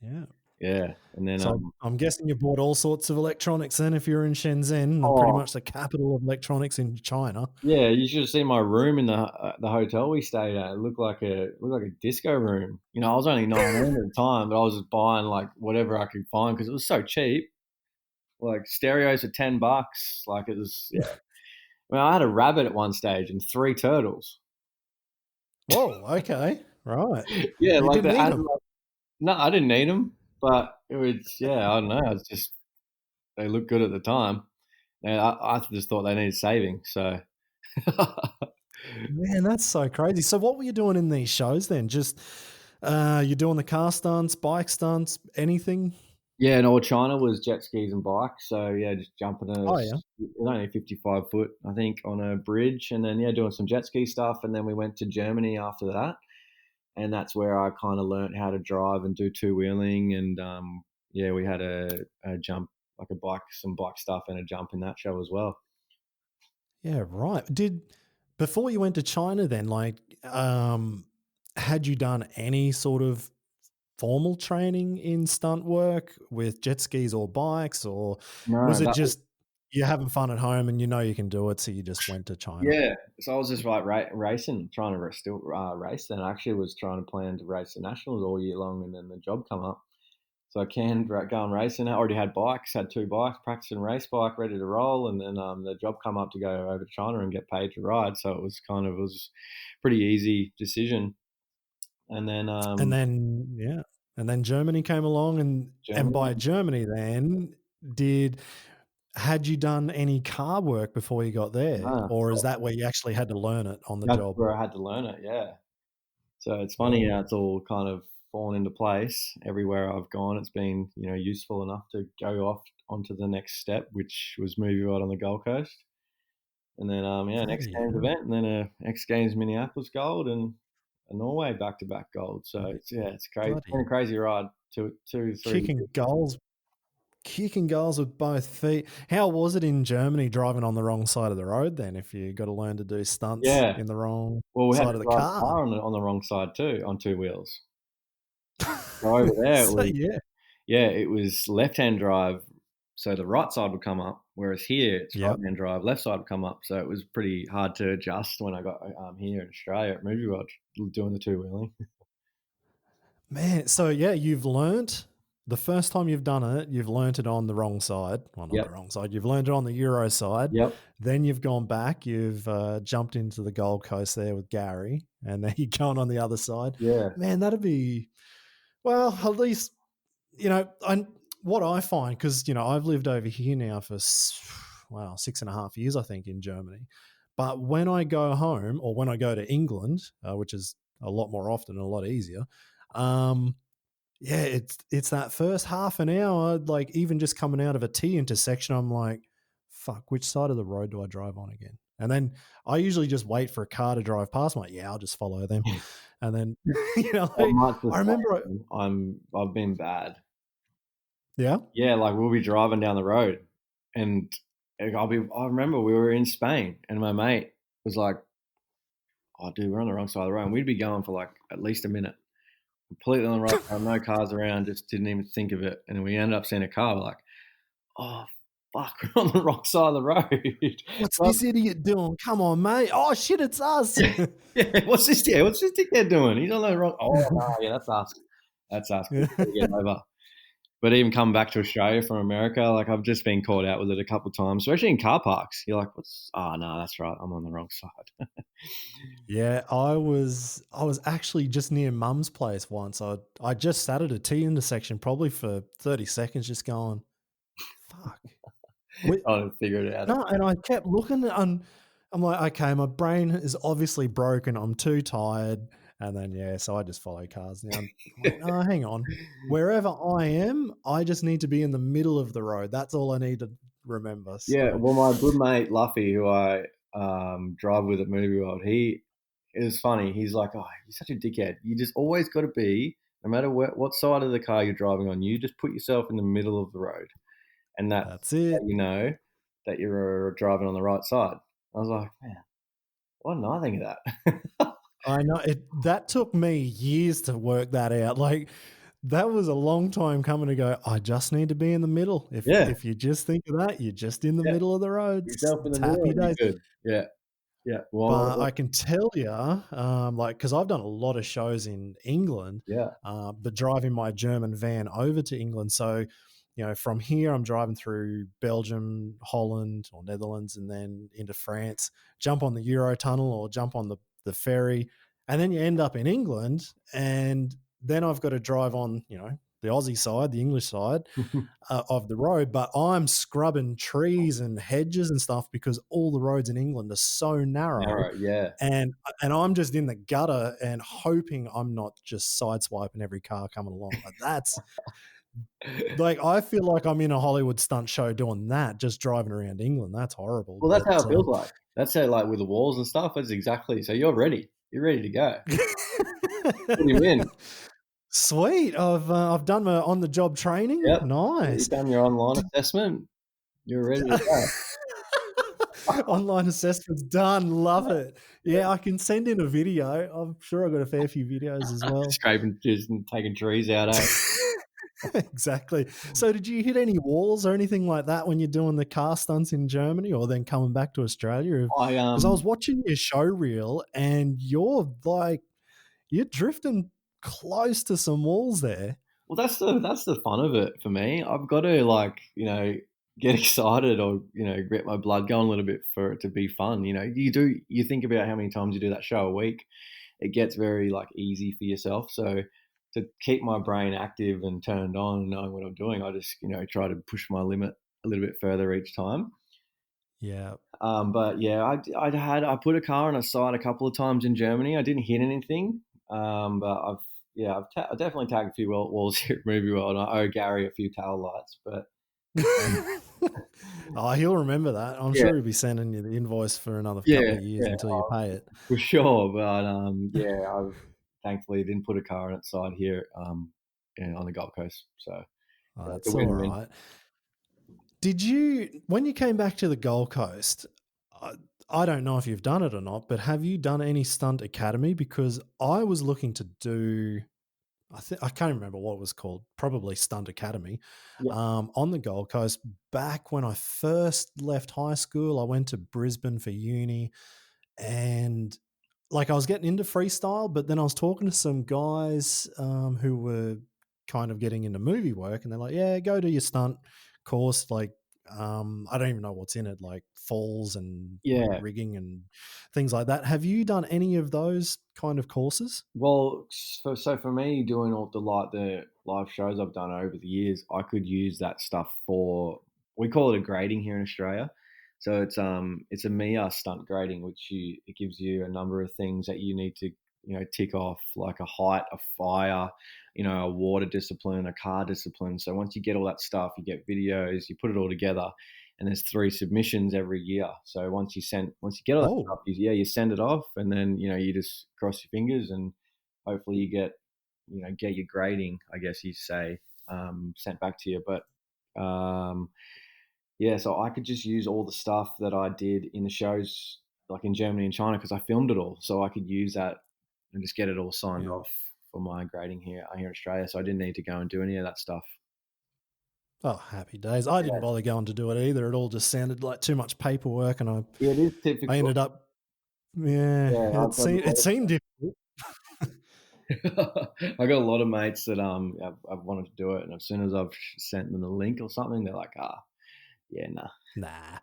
Yeah. Yeah. And then So I'm guessing you bought all sorts of electronics then if you're in Shenzhen, pretty oh much the capital of electronics in China. yeah, you should have seen my room in the hotel we stayed at. It looked like a disco room. I was only 19 at the time, but I was just buying like whatever I could find because it was so cheap. Like stereos are $10. Like it was, yeah. I mean, I had a rabbit at one stage and 3 turtles. Whoa. Okay. Right. Yeah, You like didn't the need and them. like no, I didn't need them, but it was yeah, I don't know. It's just they looked good at the time. And I just thought they needed saving. So Man, that's so crazy. So what were you doing in these shows then? Just you're doing the car stunts, bike stunts, anything? yeah, and all China was jet skis and bikes. So yeah, just jumping Oh yeah. it's only 55 foot, I think, on a bridge, and then yeah, doing some jet ski stuff, and then we went to Germany after that, and that's where I kind of learned how to drive and do two wheeling, and yeah, we had a jump like a bike, some bike stuff, and a jump in that show as well. Yeah, right. Did before you went to China then, like had you done any sort of formal training in stunt work with jet skis or bikes, or was No, it that was just you having fun at home and you know you can do it, so you just went to China? yeah. So I was just like racing, trying to still race. Then I actually was trying to plan to race the nationals all year long, and then the job come up. So I canned go and racing. I already had bikes, had 2 bikes, practicing race bike, ready to roll, and then the job come up to go over to China and get paid to ride. So it was pretty easy decision. And then And then yeah, and then Germany came along, and by Germany, Germany then did had you done any car work before you got there, no, or is that where you actually had to learn it on the that's job? where I had to learn it. Yeah. So it's funny how Whoa. it's all kind of fallen into place. Everywhere I've gone, it's been useful enough to go off onto the next step, which was movie ride on the Gold Coast, and then yeah, an X Bloody Games hell. event, and then a X Games Minneapolis gold, and a Norway back to back gold. So it's yeah, it's crazy. It's been Bloody a crazy ride. 3 years. kicking goals kicking goals with both feet. How was it in Germany driving on the wrong side of the road then, if you got to learn to do stunts Yeah. in the wrong Well, we had side to of the drive the car? car on the wrong side too, on 2 wheels. So over there, it So, was yeah. yeah, it was left-hand drive, so the right side would come up, whereas here it's Yep. right-hand drive, left side would come up. So it was pretty hard to adjust when I got here in Australia at Movie World doing the two wheeling. Man, so yeah, you've learnt the first time you've done it, you've learnt it on the wrong side. Well, not the Yep, wrong side. You've learned it on the Euro side. yep, Then you've gone back. You've jumped into the Gold Coast there with Gary, and then you're going on the other side. yeah, Man, that'd be well. At least I what I find, because I've lived over here now for wow 6.5 years, I think, in Germany. But when I go home or when I go to England, which is a lot more often and a lot easier, um, yeah, it's that first half an hour, like even just coming out of a T intersection, I'm like, fuck, which side of the road do I drive on again? And then I usually just wait for a car to drive past. I'm like, yeah, I'll just follow them. And then, I'm much the I remember, same. I've been bad. yeah, Yeah, like we'll be driving down the road, and I remember we were in Spain, and my mate was like, "Oh, dude, we're on the wrong side of the road." And we'd be going for like at least a minute, completely on the right side, no cars around, just didn't even think of it. And then we ended up seeing a car. We're like, "Oh, fuck, we're on the wrong side of the road." what's But this idiot doing? Come on, mate. Oh, shit, it's us. yeah, what's this? Yeah, what's this dickhead doing? He's on the wrong. Oh no, yeah, that's us. That's us. We gotta get over. But even coming back to Australia from America, like I've just been caught out with it a couple of times, especially in car parks. You're like, "What's? Oh no, that's right. I'm on the wrong side." Yeah, I was actually just near Mum's place once. I just sat at a T intersection probably for 30 seconds, just going, fuck. Trying to figure it out. No, and I kept looking, and I'm like, okay, my brain is obviously broken. I'm too tired. And then, yeah, so I just follow cars now. I'm like, no, hang on. Wherever I am, I just need to be in the middle of the road. That's all I need to remember. Yeah, So well, my good mate Luffy, who I drive with at Movie World, he is funny. He's like, "Oh, you're such a dickhead. You just always got to be, no matter what side of the car you're driving on, you just put yourself in the middle of the road, and that's that's how it. you know that you're driving on the right side." I was like, "Man, why didn't I think of that?" I know that took me years to work that out. Like that was a long time coming to go. I just need to be in the middle. If Yeah, if you just think of that, you're just in the yeah, middle of the road. put It's, yourself in the it's middle, happy and days. you're good. Yeah, yeah. But Well, I can tell you, like, because I've done a lot of shows in England, yeah, but driving my German van over to England. So from here, I'm driving through Belgium, Holland, or Netherlands, and then into France, jump on the Eurotunnel or jump on the ferry, and then you end up in England, and then I've got to drive on, the Aussie side, the English side of the road, but I'm scrubbing trees and hedges and stuff because all the roads in England are so narrow, Narrow, yeah. and I'm just in the gutter and hoping I'm not just sideswiping every car coming along. Like that's like I feel like I'm in a Hollywood stunt show doing that, just driving around England. That's horrible. Well, that's But how it feels like. That's how, like, with the walls and stuff, that's exactly so you're ready. You're ready to go. Put him in. Sweet. I've done my on the job training. Yep. Nice. You've done your online assessment. You're ready to go. Online assessment's done. Love it. Yeah, I can send in a video. I'm sure I've got a fair few videos as well. Scraping just and taking trees out, eh? Exactly. So did you hit any walls or anything like that when you're doing the car stunts in Germany or then coming back to Australia? I, Because I was watching your show reel and you're drifting close to some walls there. well, that's the fun of it for me. I've got to, like, get excited or, get my blood going a little bit for it to be fun. You think about how many times you do that show a week, it gets very, like, easy for yourself. So to keep my brain active and turned on and knowing what I'm doing, I just, try to push my limit a little bit further each time. Yeah. But yeah, I put a car on a side a couple of times in Germany. I didn't hit anything, but I've definitely tagged a few walls here at Movie World. And I owe Gary a few tail lights, but Oh, he'll remember that. I'm yeah, sure he'll be sending you the invoice for another couple yeah, of years yeah, until you pay it. for sure. But yeah, I've thankfully didn't put a car on its side here on the Gold Coast, so Oh, yeah, it's that's a all win-win. right. When you came back to the Gold Coast, I, I don't know if you've done it or not, but have you done any stunt academy? Because I was looking to do, I can't remember what it was called, probably Stunt Academy, Yeah, on the Gold Coast. Back when I first left high school, I went to Brisbane for uni, and like I was getting into freestyle, but then I was talking to some guys who were kind of getting into movie work, and they're like, "Yeah, go do your stunt course." Like, I don't even know what's in it, like falls and like yeah. rigging and things like that. Have you done any of those kind of courses? Well, so for me, doing all the live shows I've done over the years, I could use that stuff for we call it a grading here in Australia. So it's a MIA stunt grading, which it gives you a number of things that you need to tick off, like a height, a fire, a water discipline, a car discipline. So once you get all that stuff, you get videos, you put it all together, and there's 3 submissions every year. So once you get all that Oh, stuff, you send it off, and then you just cross your fingers and hopefully you get your grading, I guess you say, sent back to you. But yeah, so I could just use all the stuff that I did in the shows, like in Germany and China, because I filmed it all. So I could use that and just get it all signed yeah. off for my grading here in Australia. So I didn't need to go and do any of that stuff. Oh, happy days. I didn't Yeah, bother going to do it either. It all just sounded like too much paperwork, and yeah, it is I typical. ended up, yeah, Yeah, it seemed difficult. I got a lot of mates that I've wanted to do it, and as soon as I've sent them the link or something, they're like, yeah, nah. Nah.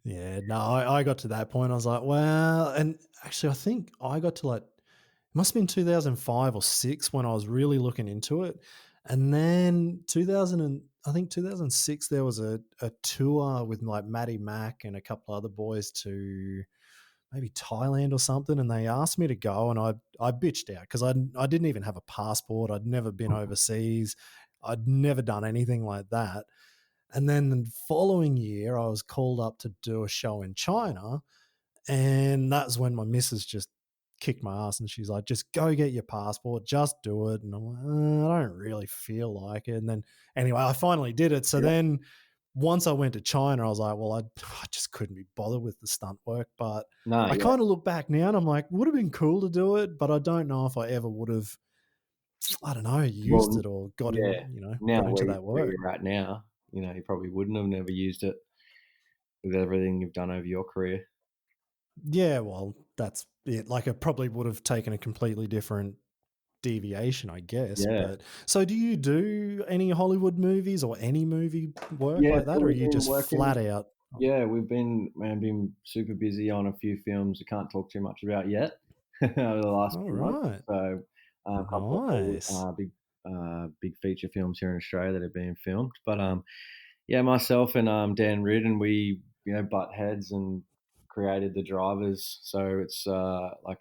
Yeah, no, I got to that point. I was like, well, and actually, I think I got to like, it must have been 2005 or six when I was really looking into it. And then 2006, there was a tour with like Matty Mack and a couple other boys to maybe Thailand or something. And they asked me to go, and I bitched out because I didn't even have a passport. I'd never been overseas. I'd never done anything like that. And then the following year, I was called up to do a show in China. And that's when my missus just kicked my ass and she's like, just go get your passport, just do it. And I'm like, I don't really feel like it. And then anyway, I finally did it. So Yeah. then once I went to China, I was like, well, I just couldn't be bothered with the stunt work. But No, I yeah. kind of look back now and I'm like, would have been cool to do it, but I don't know if I ever would have, I don't know, used Well, it or got in, yeah. Now got into that where work. you're at now, you probably wouldn't have never used it with everything you've done over your career. Yeah, well, that's it. Like, I probably would have taken a completely different deviation, I guess. Yeah. But so, do you do any Hollywood movies or any movie work Yeah, like so that, or are we've you been just working. flat out? Yeah, we've been super busy on a few films I can't talk too much about yet over the last All few months. right, So, a couple of nice, big feature films here in Australia that are being filmed. But, yeah, myself and, Dan Reardon, we, butt heads and created the drivers. So it's, like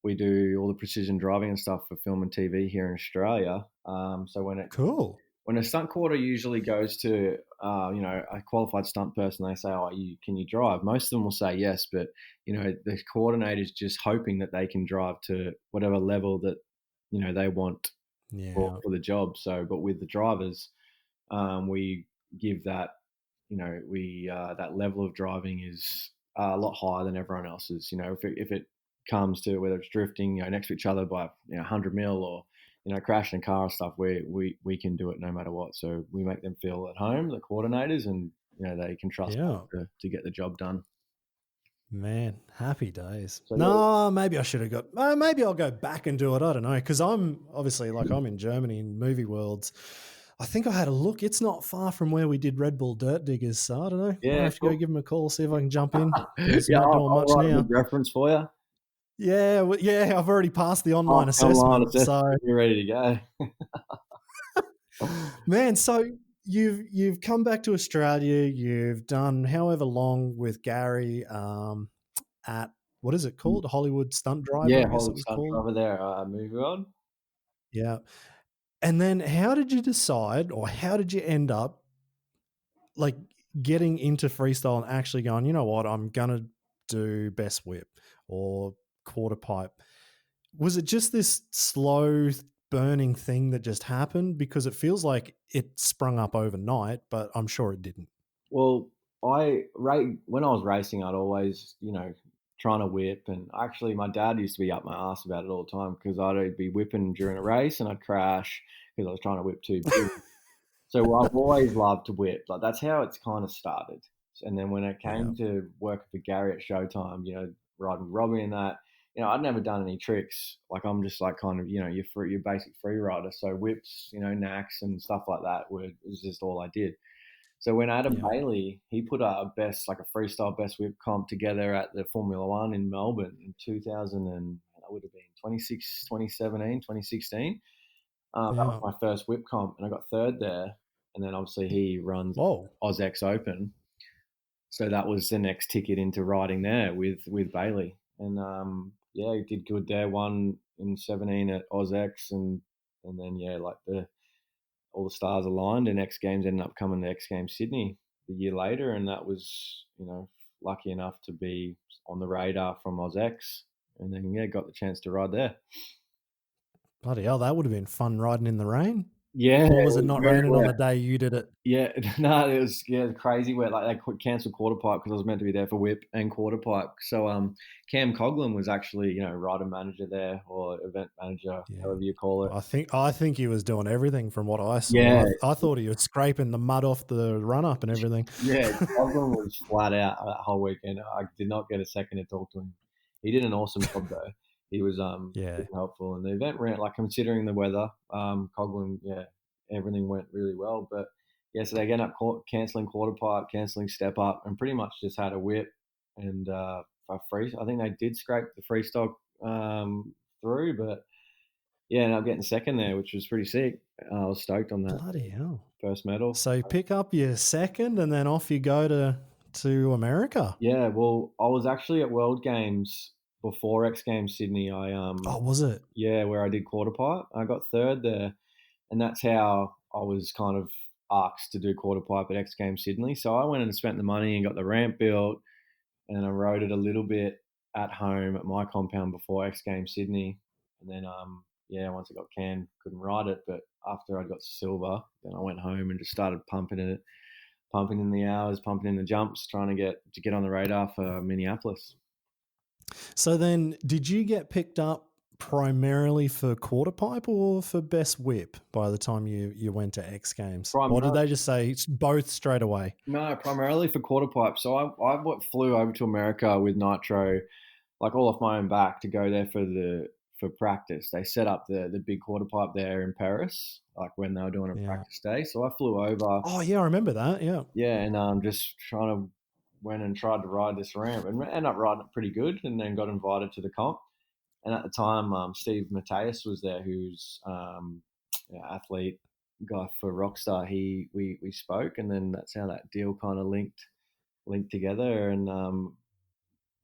we do all the precision driving and stuff for film and TV here in Australia. So cool. when a stunt quarter usually goes to a qualified stunt person, they say, "Oh, can you drive?" Most of them will say yes, but the coordinator's just hoping that they can drive to whatever level that they want Yeah, for the job. So, but with the drivers, we give that we that level of driving is a lot higher than everyone else's. If it comes to whether it's drifting, next to each other by 100 mil or crashing a car and stuff, we can do it no matter what. So we make them feel at home, the coordinators, and they can trust us yeah. to get the job done. Man, happy days. So yeah, No, maybe I should have got. Maybe I'll go back and do it. I don't know, because I'm obviously like I'm in Germany in movie worlds. I think I had a look. It's not far from where we did Red Bull Dirt Diggers, so I don't know. Might yeah, have to go cool. give them a call, see if I can jump in because Yeah, not I'll, doing I'll much write a now. good reference for you. Yeah, yeah, I've already passed the Oh, online online assessment. assessment, So, you're ready to go. man, so you've come back to Australia. You've done however long with Gary at what is it called? Hollywood Stunt Driver, Yeah, I guess it Hollywood was Stunt called. Driver there, movie world. Yeah. And then how did you decide or how did you end up like getting into freestyle and actually going, you know what, I'm going to do best whip or quarter pipe? Was it just this slow burning thing that just happened? Because it feels like it sprung up overnight, but I'm sure it didn't. Well, when I was racing, I'd always, trying to whip, and actually, my dad used to be up my ass about it all the time because I'd be whipping during a race and I'd crash because I was trying to whip too big. So I've always loved to whip. Like that's how it's kind of started. And then when it Yeah. came to working for Gary at Showtime, riding with Robbie and that, I'd never done any tricks. Like I'm just like kind of, your basic free rider. So whips, knacks and stuff like that was just all I did. So when Adam Yeah. Bailey, he put a like a freestyle best whip comp together at the Formula One in Melbourne in 2000 and that would have been 2017, 2016. That was Yeah. my first whip comp, and I got third there. And then obviously he runs Whoa. AusX Open, so that was the next ticket into riding there with Bailey. And yeah, he did good there. Won in 17 at AusX, and then yeah, like all the stars aligned, and X Games ended up coming to X Games Sydney the year later, and that was lucky enough to be on the radar from AusX, and then yeah, got the chance to ride there. Bloody hell, that would have been fun riding in the rain. Yeah, Or it was it was not very raining on wet. the day you did it? Yeah, no, it was crazy where like they cancelled quarter pipe because I was meant to be there for whip and quarter pipe. So Cam Coughlin was actually rider manager there or event manager, Yeah. however you call it. I think he was doing everything from what I saw. Yeah, I thought he was scraping the mud off the run up and everything. yeah, Coughlin was flat out that whole weekend. I did not get a second to talk to him. He did an awesome job though. He was Yeah. super helpful, and the event ran like considering the weather. Coughlin, yeah, everything went really well, but. Yeah, so they ended up cancelling quarter pipe, cancelling step up, and pretty much just had a whip and for free. I think they did scrape the freestyle through, but yeah, ended up getting second there, which was pretty sick. I was stoked on that Bloody hell. first medal. So you pick up your second and then off you go to America. Yeah, well, I was actually at World Games before X Games Sydney. Oh, was it? Yeah, where I did quarter pipe. I got third there, and that's how I was kind of asked to do quarter pipe at X Games Sydney. So I went and spent the money and got the ramp built, and I rode it a little bit at home at my compound before X Games Sydney, and then yeah, once I got canned, couldn't ride it. But after I got silver, then I went home and just started pumping it, pumping in the hours, pumping in the jumps, trying to get on the radar for Minneapolis. So then did you get picked up primarily for quarter pipe or for best whip by the time you went to X Games? Or did Primarily, they just say it's both straight away? no, primarily for quarter pipe. So I flew over to America with Nitro, like all off my own back to go there for for practice. They set up the big quarter pipe there in Paris, like when they were doing a Yeah. practice day. So I flew over, Oh yeah, I remember that. Yeah. yeah, and just trying to went and tried to ride this ramp and ended up riding it pretty good, and then got invited to the comp. And at the time, Steve Mateus was there, who's athlete guy for Rockstar. We spoke, and then that's how that deal kind of linked together. And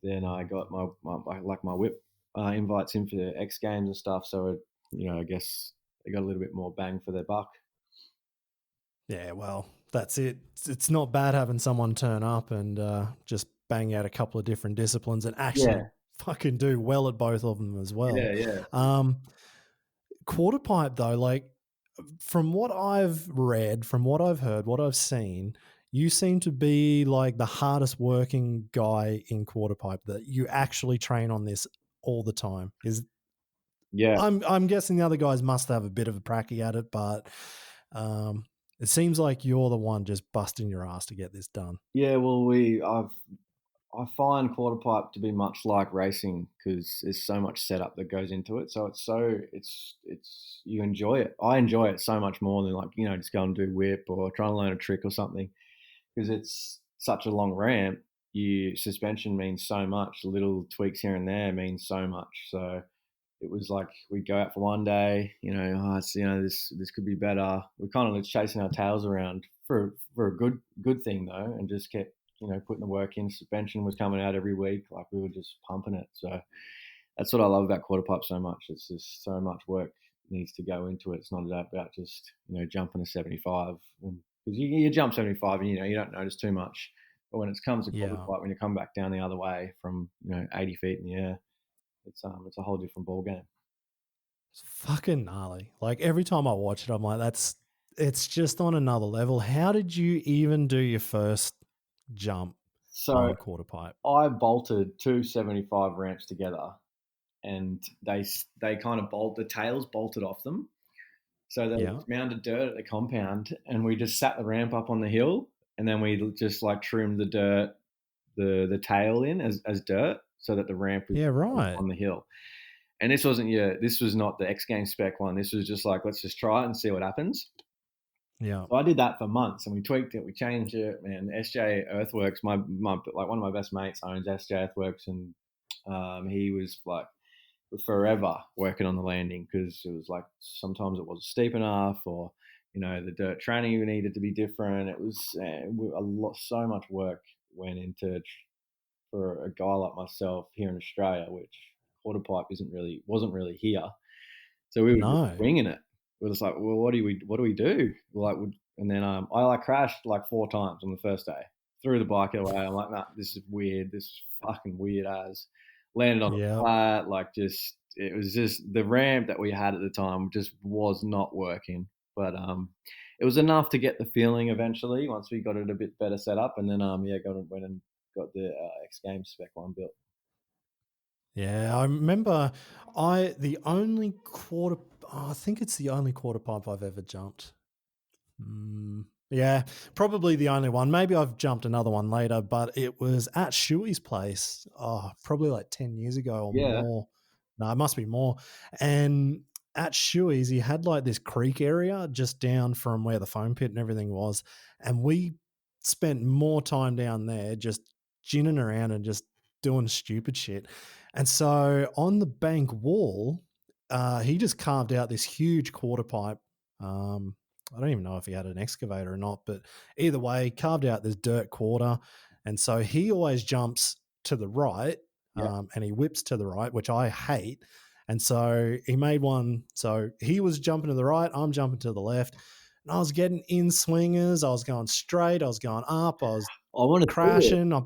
then I got my whip invites in for the X Games and stuff. So I guess they got a little bit more bang for their buck. Yeah, well, that's it. It's not bad having someone turn up and just bang out a couple of different disciplines and actually Yeah, fucking do well at both of them as well. yeah, yeah, Um, Quarter pipe though, like from what I've read, from what I've heard, what I've seen, you seem to be like the hardest working guy in quarter pipe, that you actually train on this all the time. Is yeah. I'm guessing the other guys must have a bit of a pracky at it, but um, it seems like you're the one just busting your ass to get this done. Yeah, well, I find quarter pipe to be much like racing because there's so much setup that goes into it. So it's you enjoy it. I enjoy it so much more than like just go and do whip or try and learn a trick or something, because it's such a long ramp. You suspension means so much. Little tweaks here and there mean so much. So it was like we'd go out for one day, this could be better. We're kind of just chasing our tails around for a good thing though, and just kept putting the work in. Suspension was coming out every week, like we were just pumping it. So that's what I love about quarter pipe so much. It's just so much work needs to go into it. It's not about just jumping a 75, because you jump 75 and you don't notice too much. But when it comes to quarter Yeah. pipe, when you come back down the other way from 80 feet in the air, it's a whole different ball game. It's fucking gnarly. Like every time I watch it, I'm like, it's just on another level. How did you even do your first jump So on quarter pipe? I bolted two 75 ramps together, and they kind of the tails bolted off them. So there Yeah. was a mound of dirt at the compound, and we just sat the ramp up on the hill, and then we just like trimmed the dirt, the tail in as dirt, so that the ramp was Yeah, right. on the hill. And this was not the X Games spec one. This was just like, let's just try it and see what happens. Yeah. So I did that for months, and we tweaked it, we changed it. Man, SJ Earthworks, my like one of my best mates owns SJ Earthworks, and he was like forever working on the landing, because it was like sometimes it wasn't steep enough, or the dirt training needed to be different. It was so much work went into for a guy like myself here in Australia, which quarter pipe wasn't really here. So we were just No. winging it. We're just like, well, what do we do? And then I like crashed like 4 times on the first day. Threw the bike away. I'm like, nah, this is weird. This is fucking weird as. Landed on the Yeah. flat, it was just the ramp that we had at the time just was not working. But it was enough to get the feeling eventually once we got it a bit better set up, and then went and got the X Games spec one built. Yeah, I remember the only quarter, I think it's the only quarter pipe I've ever jumped. Yeah, probably the only one. Maybe I've jumped another one later, but it was at Shuey's place. Oh, probably like 10 years ago or Yeah, more. No, it must be more. And at Shuey's, he had like this creek area just down from where the foam pit and everything was. And we spent more time down there just ginning around and just doing stupid shit. And so on the bank wall, he just carved out this huge quarter pipe. I don't even know if he had an excavator or not, but either way, carved out this dirt quarter. And so he always jumps to the right, yeah. and he whips to the right, which I hate. And so he made one. So he was jumping to the right, I'm jumping to the left. And I was getting in swingers. I was going straight. I was going up. I was I want to see it. crashing. I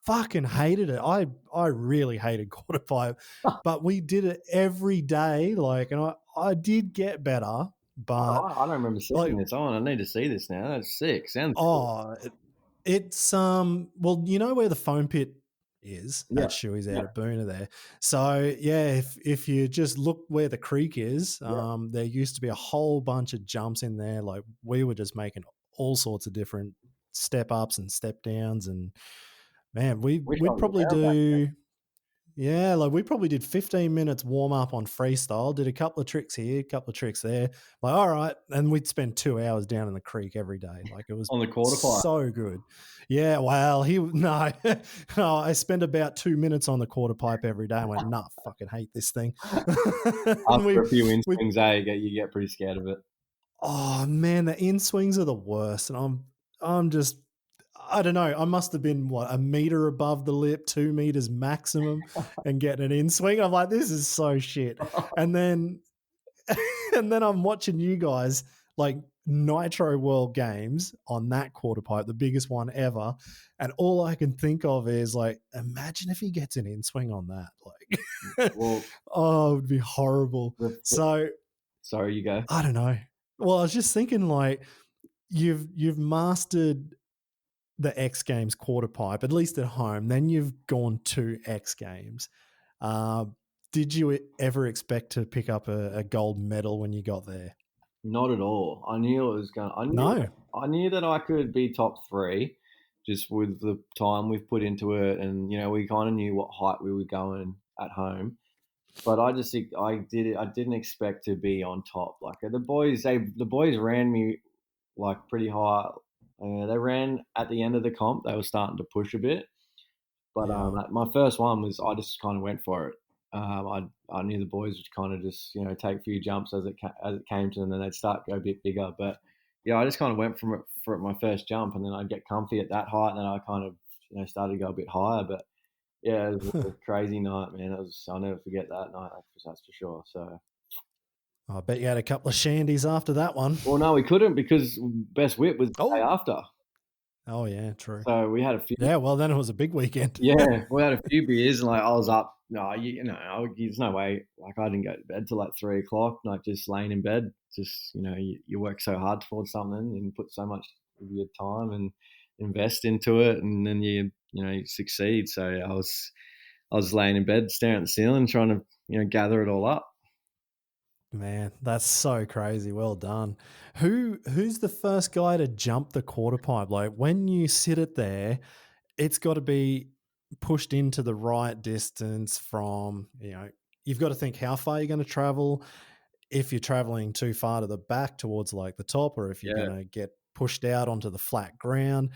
fucking hated it. I really hated quarter pipe, but we did it every day. Like, and I did get better, but I don't remember like, seeing this on. I need to see this now. That's sick. Sounds cool. oh, it's well, you know where the foam pit is Yeah, at Shuey's out yeah, at Boona there. So yeah, if you just look where the creek is, yeah. there used to be a whole bunch of jumps in there. Like we were just making all sorts of different step ups and step downs, and man, Wish I we'd was probably around back then. do. Yeah, like we probably did 15 minutes warm up on freestyle, did a couple of tricks here, a couple of tricks there. Like, all right. And we'd spend 2 hours down in the creek every day. Like it was On the quarter pipe. so good. Yeah, well, no, no, I spent about 2 minutes on the quarter pipe every day. I went, nah, fucking hate this thing. And After a few we, in-swings, you get pretty scared of it. oh man, the in swings are the worst. And I'm just, I don't know. I must have been what, a meter above the lip, 2 meters maximum, and getting an in swing. I'm like, this is so shit. And then, and then I'm watching you guys like Nitro World Games on that quarter pipe, the biggest one ever. And all I can think of is like, imagine if he gets an in swing on that. Like, Well, oh, it would be horrible. So sorry, you go. I don't know. Well, I was just thinking like, you've mastered the X Games quarter pipe, at least at home. Then you've gone to X Games. Uh, did you ever expect to pick up a gold medal when you got there? Not at all. I knew it was going. No. I knew that I could be top three, just with the time we've put into it, and we kind of knew what height we were going at home. But I just think I did it. I didn't expect to be on top. Like the boys ran me like pretty high. They ran at the end of the comp. They were starting to push a bit. But Yeah. my first one was I just kind of went for it. I knew the boys would kind of just take a few jumps as it came to them, and they'd start to go a bit bigger. But yeah, I just kind of went for it my first jump, and then I'd get comfy at that height, and then I kind of started to go a bit higher. But yeah, it was a crazy night, man. I'll never forget that night. That's for sure. So. I bet you had a couple of shandies after that one. Well, no, we couldn't because best whip was the day after. Oh yeah, true. So we had a few. Yeah, well then it was a big weekend. Yeah, we had a few beers, and like I was up. No, there's no way. Like I didn't go to bed till like 3 o'clock. Like just laying in bed. Just you work so hard towards something, and put so much of your time and invest into it, and then you succeed. So I was laying in bed, staring at the ceiling, trying to gather it all up. Man, that's so crazy. Well done. Who's the first guy to jump the quarter pipe? Like when you sit it there, it's got to be pushed into the right distance from, you've got to think how far you're going to travel. If you're traveling too far to the back towards like the top, or if you're Yeah. going to get pushed out onto the flat ground,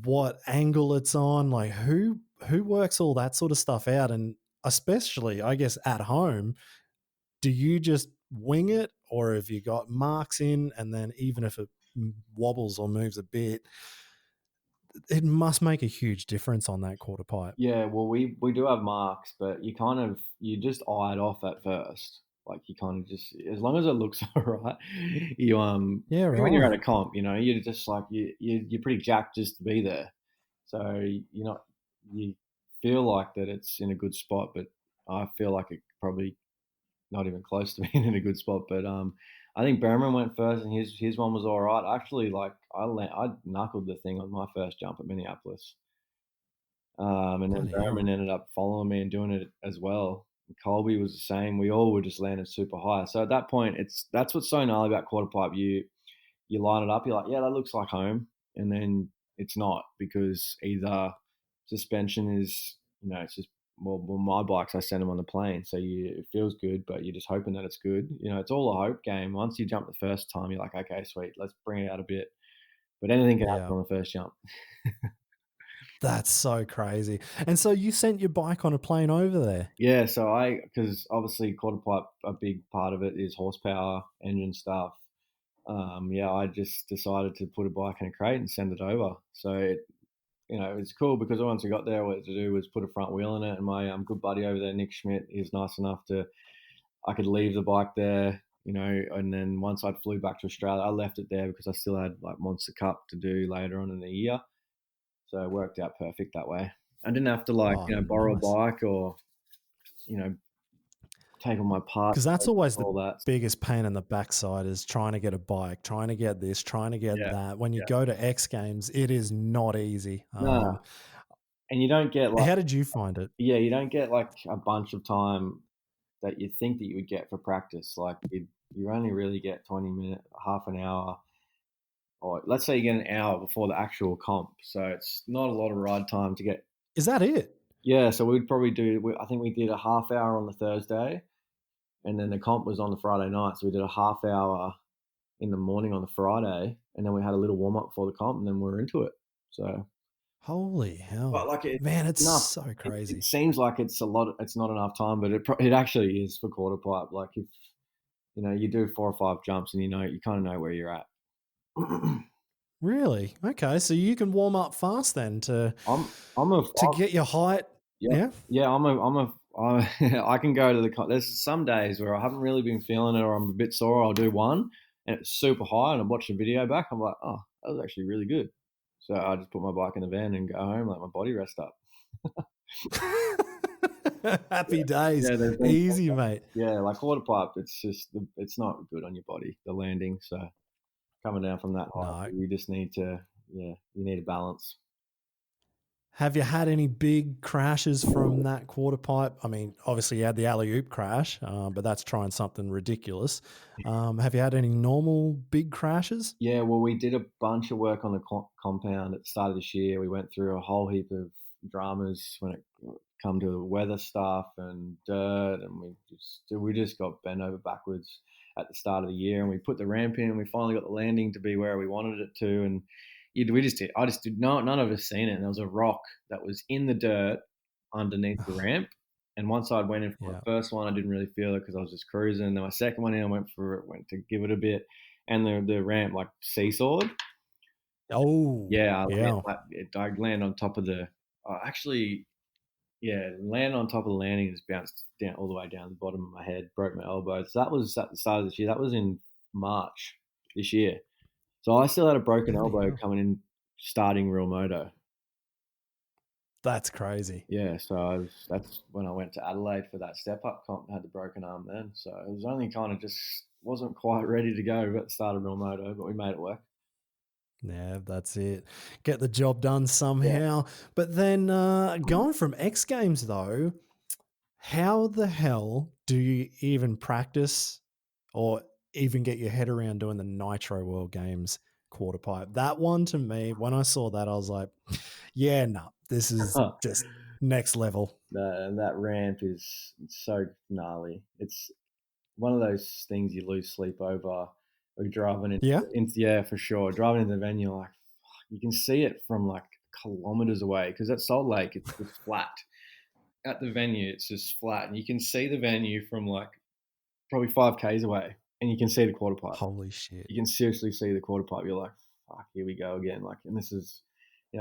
what angle it's on, like who works all that sort of stuff out. And especially, I guess, at home, do you just wing it, or have you got marks in, and then even if it wobbles or moves a bit, it must make a huge difference on that quarter pipe? Yeah, well, we do have marks, but you just eye it off at first. Like you kind of just as long as it looks all right, you Yeah, when you're at right. a comp, you're just like you're pretty jacked just to be there. So you feel like that it's in a good spot, but I feel like it probably not even close to being in a good spot. But I think Berman went first, and his one was all right. Actually, like I knuckled the thing on my first jump at Minneapolis. And then Bloody hell. Berman ended up following me and doing it as well. Colby was the same. We all were just landing super high. So at that point, that's what's so gnarly about quarter pipe. You line it up. You're like, yeah, that looks like home, and then it's not because either suspension is it's just well my bikes I send them on the plane, so it feels good, but you're just hoping that it's good. It's all a hope game. Once you jump the first time, you're like, okay, sweet, let's bring it out a bit. But anything can happen Yeah. on the first jump. That's so crazy. And so you sent your bike on a plane over there? Yeah, so because obviously quarter pipe, a big part of it is horsepower, engine stuff. Yeah, I just decided to put a bike in a crate and send it over. So it's cool because once we got there, what to do was put a front wheel in it, and my good buddy over there, Nick Schmidt, is nice enough I could leave the bike there, and then once I flew back to Australia, I left it there because I still had like Monster Cup to do later on in the year. So it worked out perfect that way. I didn't have to Oh, borrow a nice. bike or you know take on my parts, Because that's always the all that. biggest pain in the backside, is trying to get a bike, trying to get this, trying to get Yeah, that. When you yeah. go to X Games, it is not easy. No, and you don't get How did you find it? you don't get like a bunch of time that you think that you would get for practice. Like you only really get 20 minutes, half an hour, or let's say you get an hour before the actual comp. So it's not a lot of ride time to get. Is that it? Yeah, so we'd probably I think we did a half hour on the Thursday, and then the comp was on the Friday night. So we did a half hour in the morning on the Friday, and then we had a little warm up for the comp, and then we were into it. So, Holy but hell. like Man, it's enough. so It crazy. seems like it's a lot. It's not enough time, but it actually is for quarter pipe. Like if you do 4 or 5 jumps, and you kind of know where you're at. Really? Okay, so you can warm up fast then I'm a to get your height. Yeah, Yeah. yeah. I can go to there's some days where I haven't really been feeling it, or I'm a bit sore. I'll do one, and it's super high, and I'm watching a video back. I'm like, oh, that was actually really good. So I just put my bike in the van and go home, let my body rest up. Happy days. Yeah, there's been Easy, mate. yeah, like quarter pipe. It's not good on your body, the landing. So coming down from that height, No. you just need to you need a balance. Have you had any big crashes from that quarter pipe? I mean, obviously you had the alley oop crash, but that's trying something ridiculous. Have you had any normal big crashes? Yeah, well, we did a bunch of work on the compound at the start of this year. We went through a whole heap of dramas when it come to the weather stuff and dirt, and we just got bent over backwards at the start of the year. And we put the ramp in, and we finally got the landing to be where we wanted it to. And we just did. I just did not. None of us seen it. And there was a rock that was in the dirt underneath the ramp. And once I went in for my Yeah. first one, I didn't really feel it because I was just cruising. Then my second one in, I went to give it a bit, and the ramp like seesawed. Oh, Yeah, yeah. I land on top of actually, yeah, land on top of the landing and just bounced down all the way down the bottom of my head, broke my elbow. So that was at the start of this year. That was in March this year. So I still had a broken Bloody elbow hell. coming in, starting Real Moto. That's crazy. Yeah, so that's when I went to Adelaide for that step up comp and had the broken arm then. So it was only kind of just wasn't quite ready to go at the start of Real Moto, but we made it work. Yeah, that's it. Get the job done Yeah. somehow. But then going from X Games though, how the hell do you even practice or even get your head around doing the Nitro World Games quarter pipe? That one to me, when I saw that, I was like, yeah, no, this is just next level. That ramp is so gnarly. It's one of those things you lose sleep over. Or you're driving Yeah. yeah, for sure. Driving into the venue, like you can see it from like kilometers away because at Salt Lake it's just flat. At the venue, it's just flat, and you can see the venue from like probably 5 k's away, and you can see the quarter pipe. Holy shit. You can seriously see the quarter pipe. You're like, fuck, here we go again. Like, and this is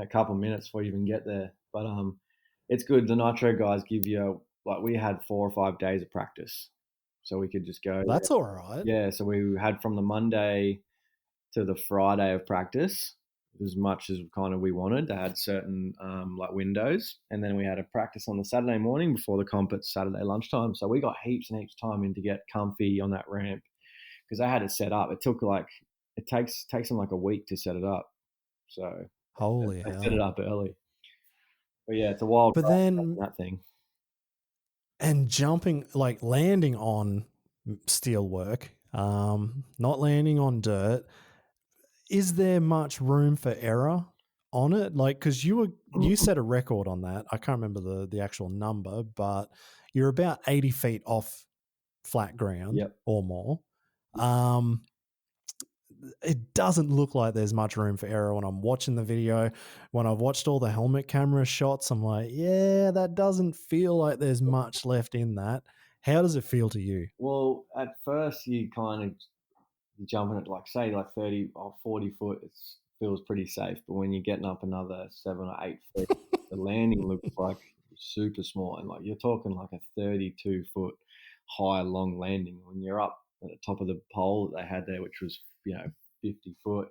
a couple of minutes before you even get there. But it's good. The Nitro guys give you like we had 4 or 5 days of practice, so we could just go. That's all right. Yeah, so we had from the Monday to the Friday of practice as much as kind of we wanted. They had certain like windows, and then we had a practice on the Saturday morning before the comp at Saturday lunchtime. So we got heaps and heaps of time in to get comfy on that ramp because they had it set up. It took like it takes them like a week to set it up. So Holy they set it hell. up early. But yeah, it's a wild But ride then, that thing. and jumping, like landing on steel work, not landing on dirt, is there much room for error on it? Like, because you set a record on that. I can't remember the actual number, but you're about 80 feet off flat ground Yep. or more. Um, it doesn't look like there's much room for error when I'm watching the video. When I've watched all the helmet camera shots, I'm like, yeah, that doesn't feel like there's much left in that. How does it feel to you? Well, at first you kind of you're jumping at like say like 30 or 40 foot, it feels pretty safe. But when you're getting up another 7 or 8 feet, the landing looks like super small, and like you're talking like a 32-foot high long landing when you're up at the top of the pole that they had there, which was 50 foot.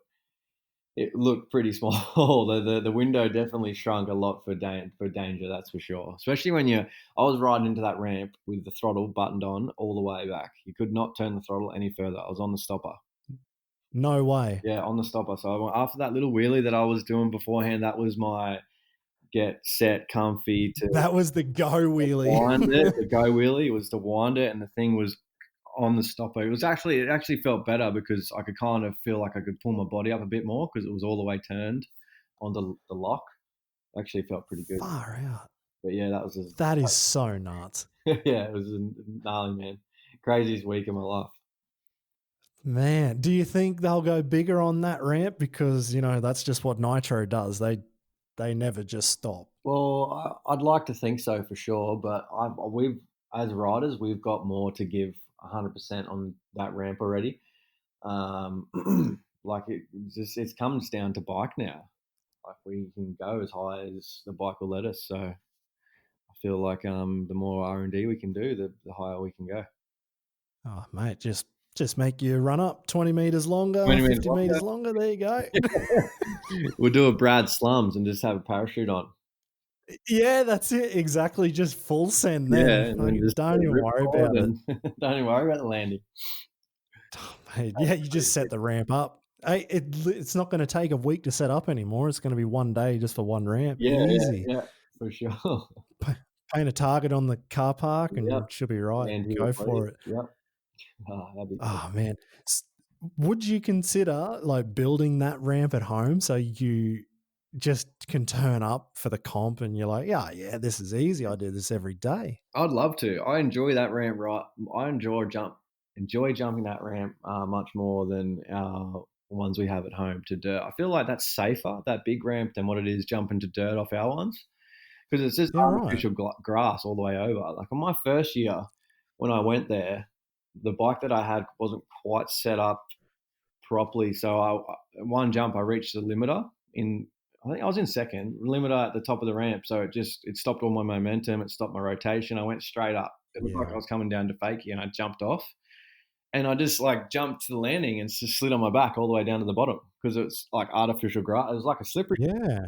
It looked pretty small. The window definitely shrunk a lot for danger, that's for sure. Especially when I was riding into that ramp with the throttle buttoned on all the way back. You could not turn the throttle any further. I was on the stopper. No way. Yeah, on the stopper. So after that little wheelie that I was doing beforehand, that was my get set comfy to That was the go wheelie. wind it, the go wheelie. It was to wind it, and the thing was on the stopper. It actually felt better because I could kind of feel like I could pull my body up a bit more because it was all the way turned onto the lock. Actually felt pretty good. Far out. But yeah, that was That is so nuts. yeah, it was gnarly, man. Craziest week of my life. Man, do you think they'll go bigger on that ramp? Because, that's just what Nitro does. They never just stop. Well, I'd like to think so for sure, but we've as riders we've got more to give 100% on that ramp already. Like it comes down to bike now. Like we can go as high as the bike will let us. So I feel like the more R&D we can do, the higher we can go. Oh, mate, just make you run up 20 meters longer, 20 minutes 50 longer. meters longer. There you go. We'll do a Brad slums and just have a parachute on. Yeah, that's it. Exactly. Just full send Yeah, then. and then Like, just don't even rip worry forward about it. and don't even worry about the landing. Oh, mate, yeah, you just set the ramp up. Hey, it's not going to take a week to set up anymore. It's going to be one day just for one ramp. Yeah, yeah, Easy. yeah, for sure. Pa- Paint a target on the car park Yep. and she'll be right. And here, Go buddy. for it. Yep. That'd be good. Oh man, S- would you consider like building that ramp at home so you just can turn up for the comp and you're like, yeah, this is easy. I do this every day. I'd love to. I enjoy that ramp. Right, I enjoy jumping that ramp much more than our ones we have at home to dirt. I feel like that's safer, that big ramp, than what it is jumping to dirt off our ones, because it's just Yeah, right. artificial grass all the way over. Like on my first year when I went there, the bike that I had wasn't quite set up properly. So one jump I reached the limiter in. I think I was in second limiter at the top of the ramp. So it stopped all my momentum. It stopped my rotation. I went straight up. It looked like I Yeah. was coming down to fakie, and I jumped off. And I just like jumped to the landing and just slid on my back all the way down to the bottom because it's like artificial grass. It was like a slippery. Yeah.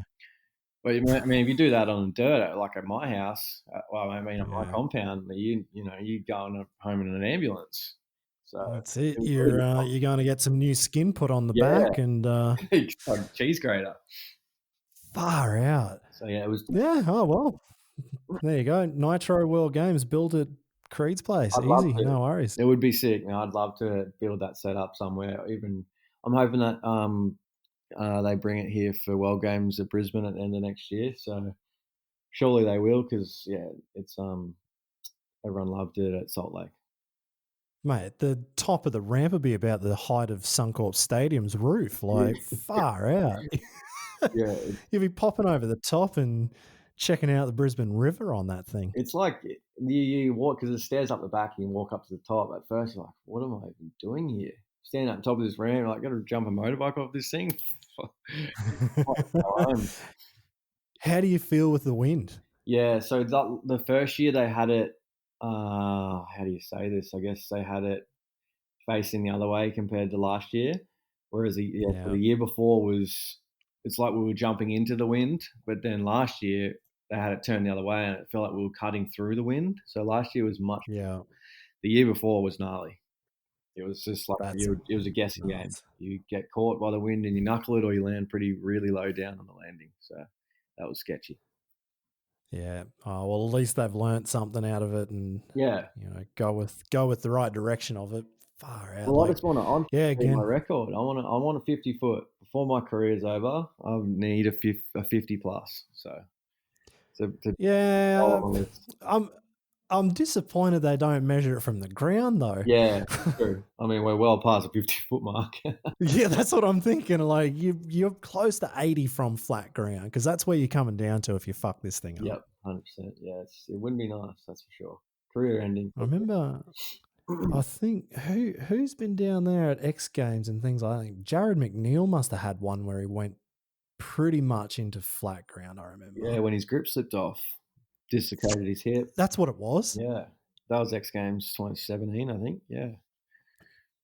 But I mean, if you do that on dirt, like at my house, well, I mean, at my Yeah. compound, you going home in an ambulance. So That's it. it was really You're going to get some new skin put on the yeah, back and like cheese grater. far out. So yeah, it was. Yeah. Oh well. There you go. Nitro World Games built at Creed's place. I'd love Easy. to. No worries. It would be sick. Man. I'd love to build that setup somewhere. Even I'm hoping that they bring it here for World Games at Brisbane at the end of next year. So surely they will, because yeah, it's everyone loved it at Salt Lake. Mate, the top of the ramp would be about the height of Suncorp Stadium's roof, Yeah, like far out. yeah. You'd be popping over the top and checking out the Brisbane River on that thing. It's like you walk because there's stairs up the back. You can walk up to the top. At first, you're like, "What am I even doing here?" Standing up on top of this ramp, like, got to jump a motorbike off this thing. How do you feel with the wind? Yeah, so the first year they had it. How do you say this? I guess they had it facing the other way compared to last year, whereas Yeah, the year before was it's like we were jumping into the wind, but then last year they had it turned the other way and it felt like we were cutting through the wind. So last year was much. yeah, The year before was gnarly. It was just like that's it was a guessing game. nuts. You get caught by the wind and you knuckle it, or you land really low down on the landing. So that was sketchy. Yeah. Oh well, at least they've learnt something out of it, and Yeah. go with the right direction of it. Far out, Well, I like just want to yeah. beat my Again, record. I want a 50-foot before my career's over. I need a 50 plus. So to go yeah. on the list. I'm disappointed they don't measure it from the ground though. Yeah, true. I mean, we're well past the 50-foot mark. Yeah, that's what I'm thinking. Like you're close to 80 from flat ground because that's where you're coming down to if you fuck this thing up. Yep, 100%. Yeah, it wouldn't be nice, that's for sure. Career ending. I remember, I think who's been down there at X Games and things like that. Jared McNeil must have had one where he went pretty much into flat ground. I remember. Yeah, when his grip slipped off, dislocated his hip. That's what it was. Yeah, that was X Games 2017, I think. Yeah,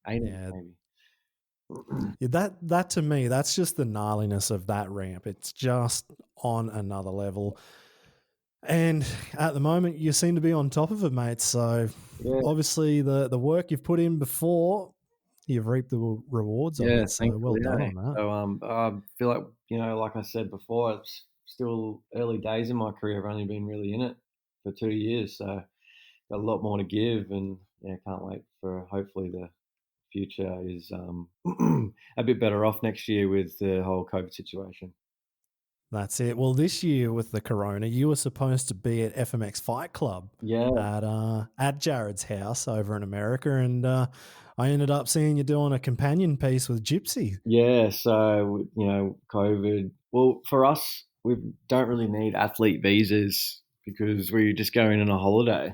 18 Yeah, maybe. yeah. That to me, that's just the gnarliness of that ramp. It's just on another level. And at the moment, you seem to be on top of it, mate. So Yeah, obviously, the work you've put in before, you've reaped the rewards of yeah, it. So well thankfully, done eh? on that. So I feel like like I said before, it's still early days in my career. I've only been really in it for 2 years, so got a lot more to give, and yeah, can't wait for hopefully the future is a bit better off next year with the whole COVID situation. That's it. Well, this year with the corona, you were supposed to be at FMX Fight Club Yeah, at Jared's house over in America, and I ended up seeing you doing a companion piece with Gypsy. yeah. So COVID. Well, for us, we don't really need athlete visas because we just go in on a holiday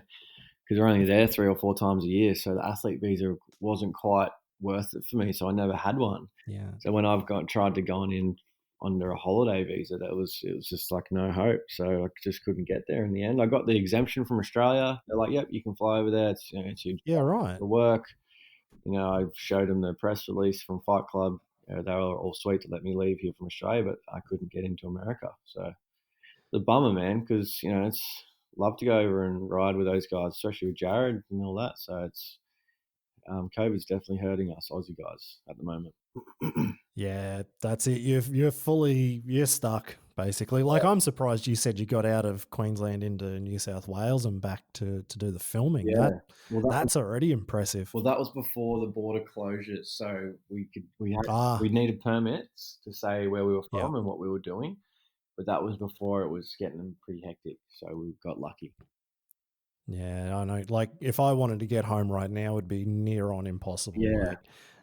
because we're only there 3 or 4 times a year. So the athlete visa wasn't quite worth it for me, so I never had one. Yeah. So when I've tried to go in under a holiday visa, it was just like no hope. So I just couldn't get there in the end. I got the exemption from Australia. They're like, "Yep, you can fly over there. It's your Yeah, job right. to work." I showed them the press release from Fight Club. They were all sweet to let me leave here from Australia, but I couldn't get into America. So the bummer, man, because it's love to go over and ride with those guys, especially with Jared and all that. So it's COVID's definitely hurting us Aussie guys at the moment. Yeah, that's it. You're stuck basically. Like, I'm surprised you said you got out of Queensland into New South Wales and back to do the filming. Yeah. Well, That's already impressive. that was before the border closures, so we Ah, needed permits to say where we were yeah. from and what we were doing, but that was before it was getting pretty hectic. So we got lucky. Yeah, I know. Like, if I wanted to get home right now, it would be near on impossible. Yeah, Like,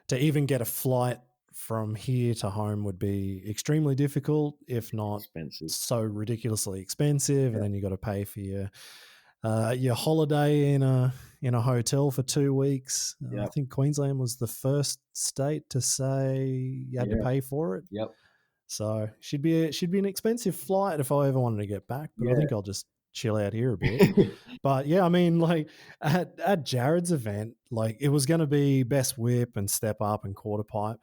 to even get a flight from here to home would be extremely difficult, if not expensive. so ridiculously expensive. Yeah, And then you got to pay for your holiday in a hotel for 2 weeks. I yep, think Queensland was the first state to say you had to yeah, pay for it. yep, So should be an expensive flight if I ever wanted to get back. But I yeah. think I'll just chill out here a bit. But yeah, I mean, like at Jared's event, like it was going to be best whip and step up and quarter pipe.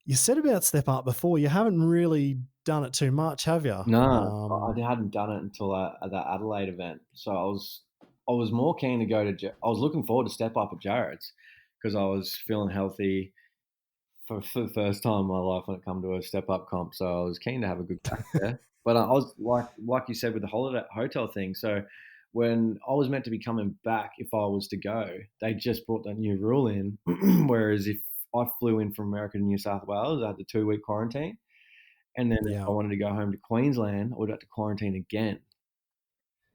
You said about step up before. You haven't really done it too much, have you? No, I hadn't done it until at that Adelaide event. So I was more keen to go to. I was looking forward to step up at Jared's because I was feeling healthy for the first time in my life when it come to a step up comp. So I was keen to have a good crack there. But I was like you said with the holiday hotel thing. So when I was meant to be coming back, if I was to go, they just brought that new rule in. Whereas if I flew in from America to New South Wales, I had the 2 week quarantine. And then if I Yeah. wanted to go home to Queensland, I would have to quarantine again.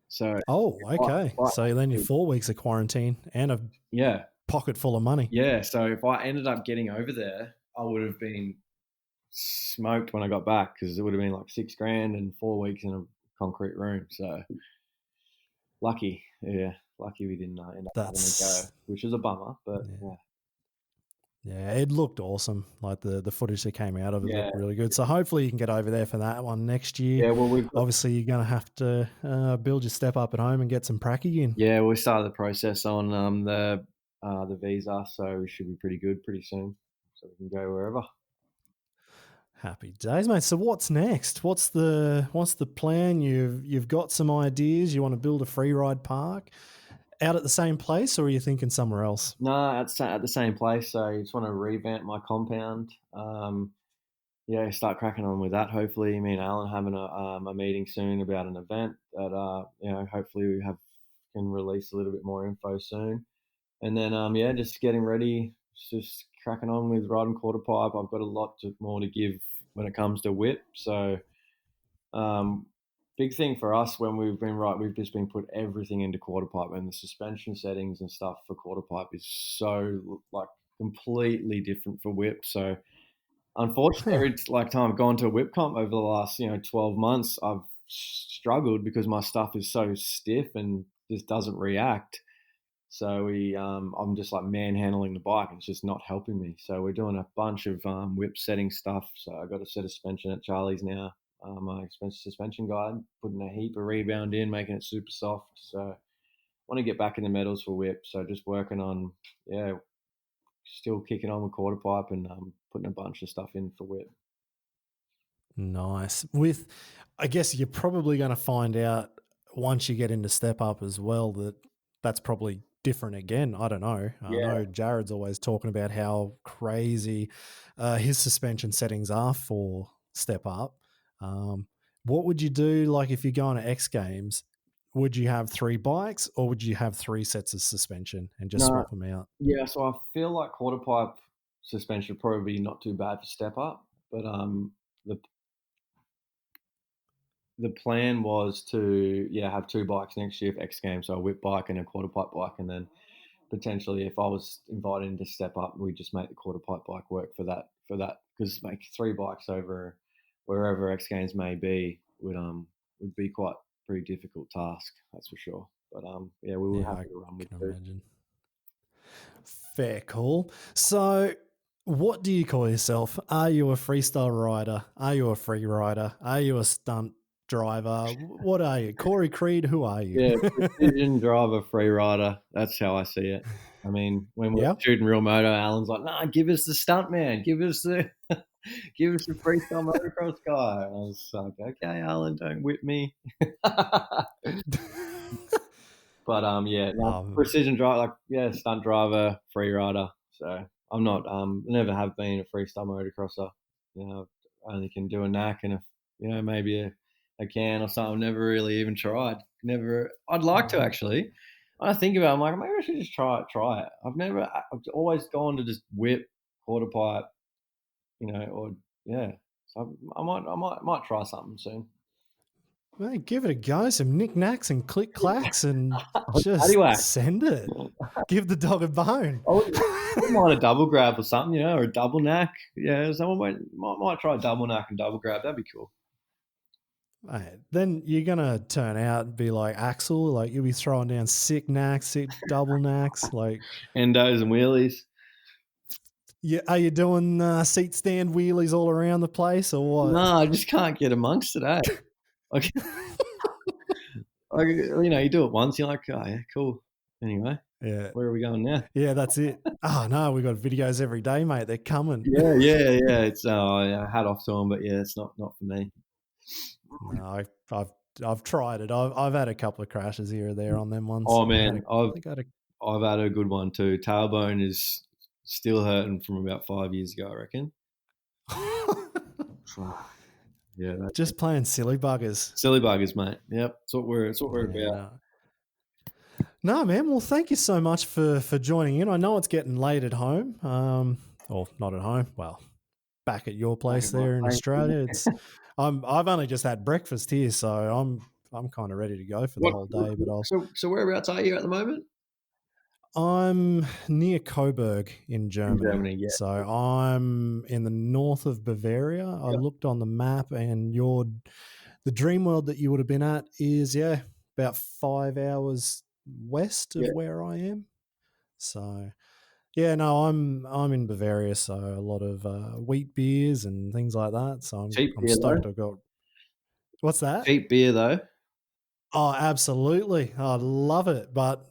So Oh, okay. if So then you're I 4 weeks of quarantine and a yeah, pocket full of money. yeah. So if I ended up getting over there, I would have been smoked when I got back because it would have been like 6 grand and 4 weeks in a concrete room. So lucky, yeah, lucky we didn't end up having to go, That's which is a bummer. But yeah. yeah, Yeah, it looked awesome. Like the footage that came out of it yeah, looked really good. So hopefully you can get over there for that one next year. yeah. Well, we've got, Obviously, you're going to have to build your step up at home and get some pracky in. yeah, we started the process on the visa, so we should be pretty good pretty soon, so we can go wherever. Happy days, mate. So what's next? What's the plan? You've got some ideas. You want to build a free ride park out at the same place, or are you thinking somewhere else? No, at the same place. So I just want to revamp my compound. Yeah, start cracking on with that. Hopefully, me and Alan having a meeting soon about an event that hopefully we have can release a little bit more info soon. And then yeah, just getting ready, just cracking on with riding quarter pipe. I've got a lot more to give when it comes to whip. So um, big thing for us when we've just been put everything into quarter pipe, and the suspension settings and stuff for quarter pipe is so like completely different for whip. So unfortunately, Huh. every time I've gone to a whip comp over the last 12 months, I've struggled because my stuff is so stiff and just doesn't react. So I'm just like manhandling the bike, and it's just not helping me. So we're doing a bunch of whip setting stuff. So I got a set of suspension at Charlie's now. My suspension guide, putting a heap of rebound in, making it super soft. So I want to get back in the medals for whip. So just working on, yeah, still kicking on with quarter pipe and putting a bunch of stuff in for whip. Nice. I guess you're probably going to find out once you get into step up as well that that's probably different again. I don't know. I Yeah. know Jared's always talking about how crazy his suspension settings are for step up. Um, what would you do like if you're going to X Games? Would you have 3 bikes or would you have 3 sets of suspension and just No, swap them out? yeah, so I feel like quarter pipe suspension would probably be not too bad for step up, but the the plan was to have 2 bikes next year for X Games, so a whip bike and a quarter pipe bike, and then potentially if I was invited to step up, we'd just make the quarter pipe bike work for that because make 3 bikes over wherever X Games may be would be quite pretty difficult task, that's for sure. But we were Yeah, I happy to run with can 2. imagine. Fair call. So, what do you call yourself? Are you a freestyle rider? Are you a free rider? Are you a stunt driver? What are you? Corey Creed, who are you? Yeah, precision driver, free rider. That's how I see it. I mean, when we're Yeah. shooting real moto, Alan's like, "Nah, give us the stunt man. Give us the give us the freestyle motocross guy." And I was like, "Okay, Alan, don't whip me." But yeah, no, Um, precision driver, stunt driver, free rider. So I'm not never have been a freestyle motocrosser. You know, I only can do a knack and maybe a can or something. Never really even tried. Never. I'd like to actually. When I think about it, I'm like, maybe I should just try it. I've always gone to just whip, quarter pipe, or yeah. So I might try something soon. well, give it a go. Some knickknacks and click clacks and just Paddywhack. send it. Give the dog a bone. I wouldn't mind a double grab or something, or a double knack. Yeah, someone might try a double knack and double grab. That'd be cool. Mate, then you're gonna turn out and be like Axel, like you'll be throwing down sick knacks, sick double knacks. Like, Endos and wheelies. are you doing seat stand wheelies all around the place or what? No, I just can't get amongst it, eh? Like, you do it once, you're like, oh yeah, cool. Anyway, Yeah, where are we going now? yeah, that's it. Oh no, we got videos every day, mate. They're coming. Yeah. It's hat off to them, but yeah, it's not for me. No, I've tried it. I've had a couple of crashes here or there on them ones. Oh man, I think I had a I've had a good one too. Tailbone is still hurting from about 5 years ago, I reckon. Yeah, just playing silly buggers. silly buggers, mate. Yep, it's what we're about. No, man. Well, thank you so much for joining in. I know it's getting late at home, or not at home. Well, back at your place there in Australia. I've only just had breakfast here, so I'm kind of ready to go for the whole day. But So whereabouts are you at the moment? I'm near Coburg in Germany. In Germany, yeah. So I'm in the north of Bavaria. I looked on the map, and the dream world that you would have been at is about 5 hours west of where I am. So yeah, no, I'm in Bavaria, so a lot of wheat beers and things like that. So I'm stoked. I've got what's that? Cheap beer though. Oh, absolutely, I love it, but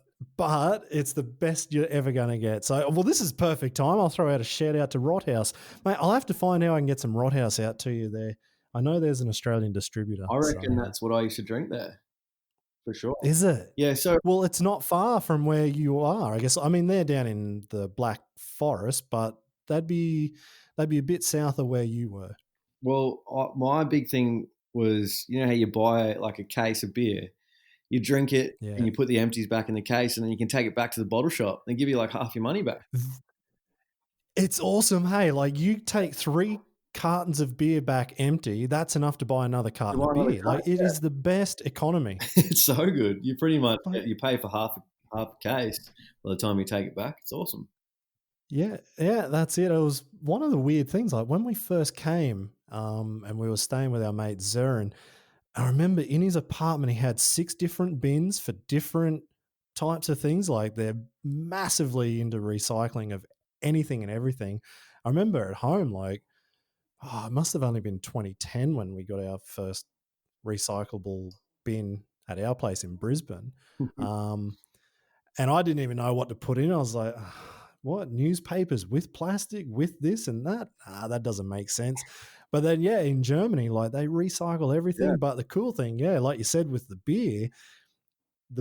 it's the best you're ever going to get. So, well, this is perfect time. I'll throw out a shout out to Rothaus, mate. I'll have to find how I can get some Rothaus out to you there. I know there's an Australian distributor. I reckon that's what I used to drink there, for sure. Is it? Yeah. So, well, it's not far from where you are, I guess. I mean, they're down in the Black Forest, but they'd be a bit south of where you were. Well, my big thing was, how you buy like a case of beer, you drink it and you put the empties back in the case, and then you can take it back to the bottle shop and give you like half your money back. It's awesome. Hey, like you take 3 cartons of beer back empty, that's enough to buy another carton of beer. Like it is the best economy. It's so good. You pretty much you pay for half a case by the time you take it back. It's awesome. Yeah, that's it. It was one of the weird things. Like when we first came, and we were staying with our mate Zurin, I remember in his apartment he had 6 different bins for different types of things. Like they're massively into recycling of anything and everything. I remember at home, like, it must have only been 2010 when we got our first recyclable bin at our place in Brisbane. And I didn't even know what to put in. I was like, what, newspapers with plastic, with this and that? That doesn't make sense. But then, in Germany, like they recycle everything. Yeah. But the cool thing, like you said, with the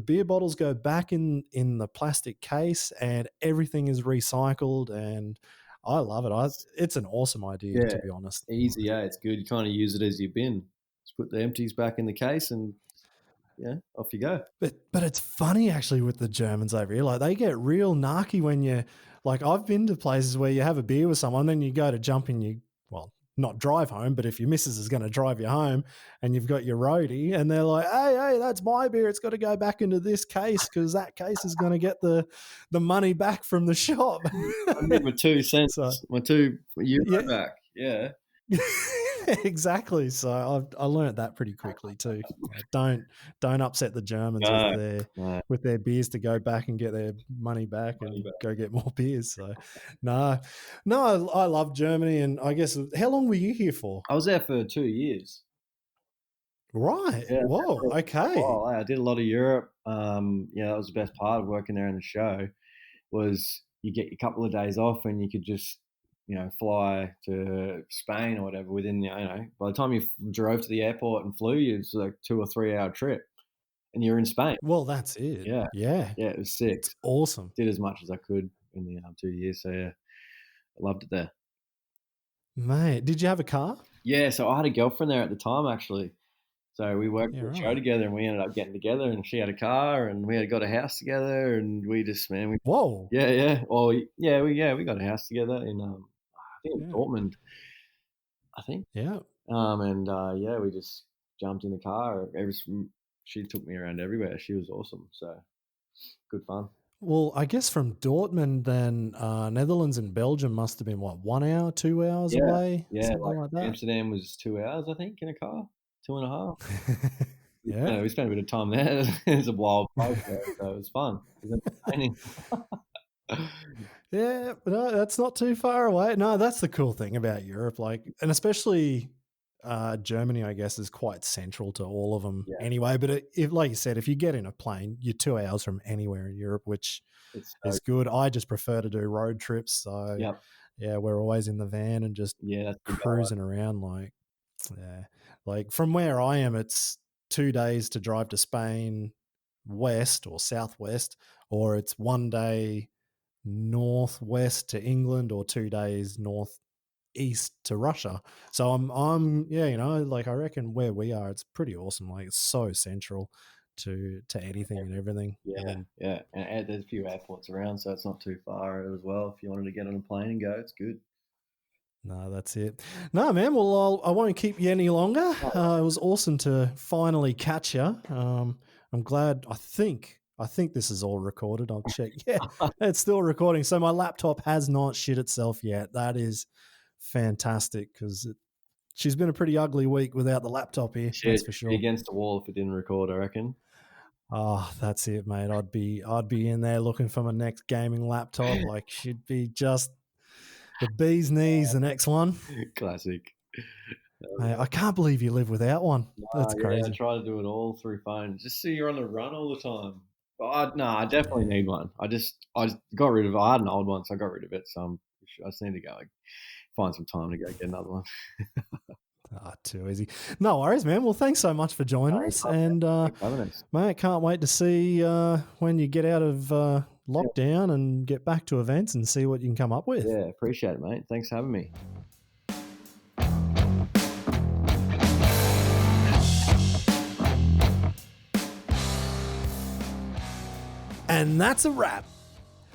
beer bottles go back in the plastic case and everything is recycled, and I love it. It's an awesome idea, to be honest. Easy, it's good. You kind of use it as your bin. Just put the empties back in the case and off you go. But it's funny actually with the Germans over here. Like they get real narky when you, like I've been to places where you have a beer with someone, then you go to jump in not drive home, but if your missus is going to drive you home and you've got your roadie and they're like, hey, that's my beer. It's got to go back into this case because that case is going to get the money back from the shop. I need my 2 cents, So, my €2 yeah. back. Yeah. Exactly. So I learned that pretty quickly too. Don't upset the Germans with their beers to go back and get their money back and go get more beers. So no, I love Germany, and I guess how long were you here for? I was there for 2 years. Right. Yeah, Whoa. Okay. well, I did a lot of Europe. That was the best part of working there in the show was you get a couple of days off and you could just, fly to Spain or whatever within, by the time you drove to the airport and flew, it's like 2 or 3 hour trip and you're in Spain. Well, that's it. Yeah. Yeah. Yeah, it was sick. It's awesome. Did as much as I could in the 2 years. So, yeah, I loved it there. Mate, did you have a car? Yeah, so I had a girlfriend there at the time, actually. So we worked the show together and we ended up getting together and she had a car and we got a house together and we just, whoa. Yeah. Well, we got a house together in, I think in Dortmund, I think. Yeah. We just jumped in the car. She took me around everywhere. She was awesome. So good fun. Well, I guess from Dortmund, then Netherlands and Belgium must have been, 1 hour, 2 hours away? Yeah, something like that. Amsterdam was 2 hours, I think, in a car, 2.5. Yeah. We spent a bit of time there. It's a wild place, so it was fun. It was entertaining. Yeah, but no, that's not too far away. No, that's the cool thing about Europe, and especially Germany, I guess, is quite central to all of them anyway. But if, like you said, if you get in a plane, you're 2 hours from anywhere in Europe, which is good. I just prefer to do road trips. So, we're always in the van and just cruising around. Like from where I am, it's 2 days to drive to Spain, west or southwest, or it's 1 day northwest to England or 2 days northeast to Russia. So I'm I reckon where we are, it's pretty awesome. Like it's so central to anything and everything. Yeah. And there's a few airports around, so it's not too far as well. If you wanted to get on a plane and go, it's good. No, that's it. No, man. Well, I won't keep you any longer. It was awesome to finally catch you. I'm glad. I think this is all recorded. I'll check. Yeah, it's still recording. So my laptop has not shit itself yet. That is fantastic because she's been a pretty ugly week without the laptop here. That's for sure. Against the wall if it didn't record, I reckon. Oh, that's it, mate. I'd be in there looking for my next gaming laptop. Like she'd be just the bee's knees. The next one. Classic. I can't believe you live without one. That's crazy. I try to do it all through phone, just so you're on the run all the time. But I definitely need one. I got rid of it. I had an old one, so I got rid of it. So I just need to go find some time to go get another one. Too easy. No worries, man. Well, thanks so much for joining us. And, mate, can't wait to see when you get out of lockdown and get back to events and see what you can come up with. Yeah, appreciate it, mate. Thanks for having me. And that's a wrap.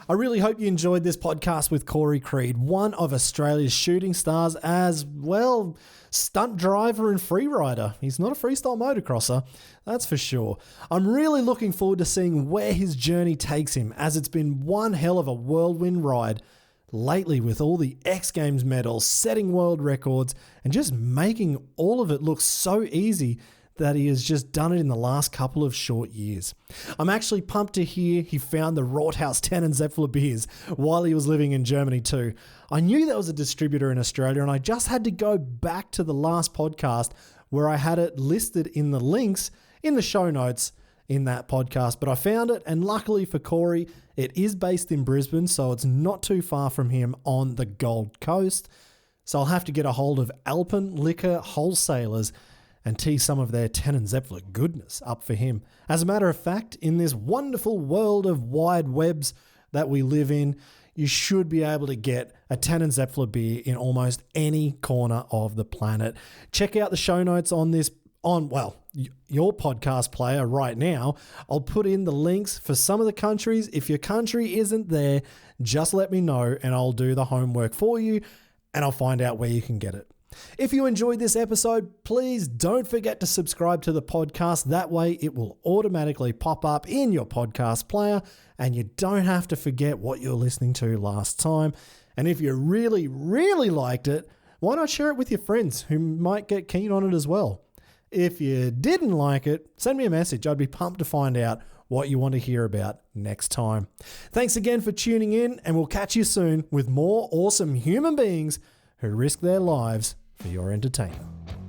I really hope you enjoyed this podcast with Corey Creed, one of Australia's shooting stars as well, stunt driver and freerider. He's not a freestyle motocrosser, that's for sure. I'm really looking forward to seeing where his journey takes him, as it's been one hell of a whirlwind ride lately with all the X Games medals, setting world records, and just making all of it look so easy that he has just done it in the last couple of short years. I'm actually pumped to hear he found the Rothaus 10 and Zephyr beers while he was living in Germany too. I knew there was a distributor in Australia and I just had to go back to the last podcast where I had it listed in the links in the show notes in that podcast, but I found it, and luckily for Corey, it is based in Brisbane, so it's not too far from him on the Gold Coast. So I'll have to get a hold of Alpen Liquor Wholesalers and tee some of their 10 and Zephyr goodness up for him. As a matter of fact, in this wonderful world of wide webs that we live in, you should be able to get a 10 and Zephyr beer in almost any corner of the planet. Check out the show notes on this, your podcast player right now. I'll put in the links for some of the countries. If your country isn't there, just let me know and I'll do the homework for you and I'll find out where you can get it. If you enjoyed this episode, please don't forget to subscribe to the podcast. That way it will automatically pop up in your podcast player and you don't have to forget what you're listening to last time. And if you really, really liked it, why not share it with your friends who might get keen on it as well? If you didn't like it, send me a message. I'd be pumped to find out what you want to hear about next time. Thanks again for tuning in, and we'll catch you soon with more awesome human beings who risk their lives for your entertainment.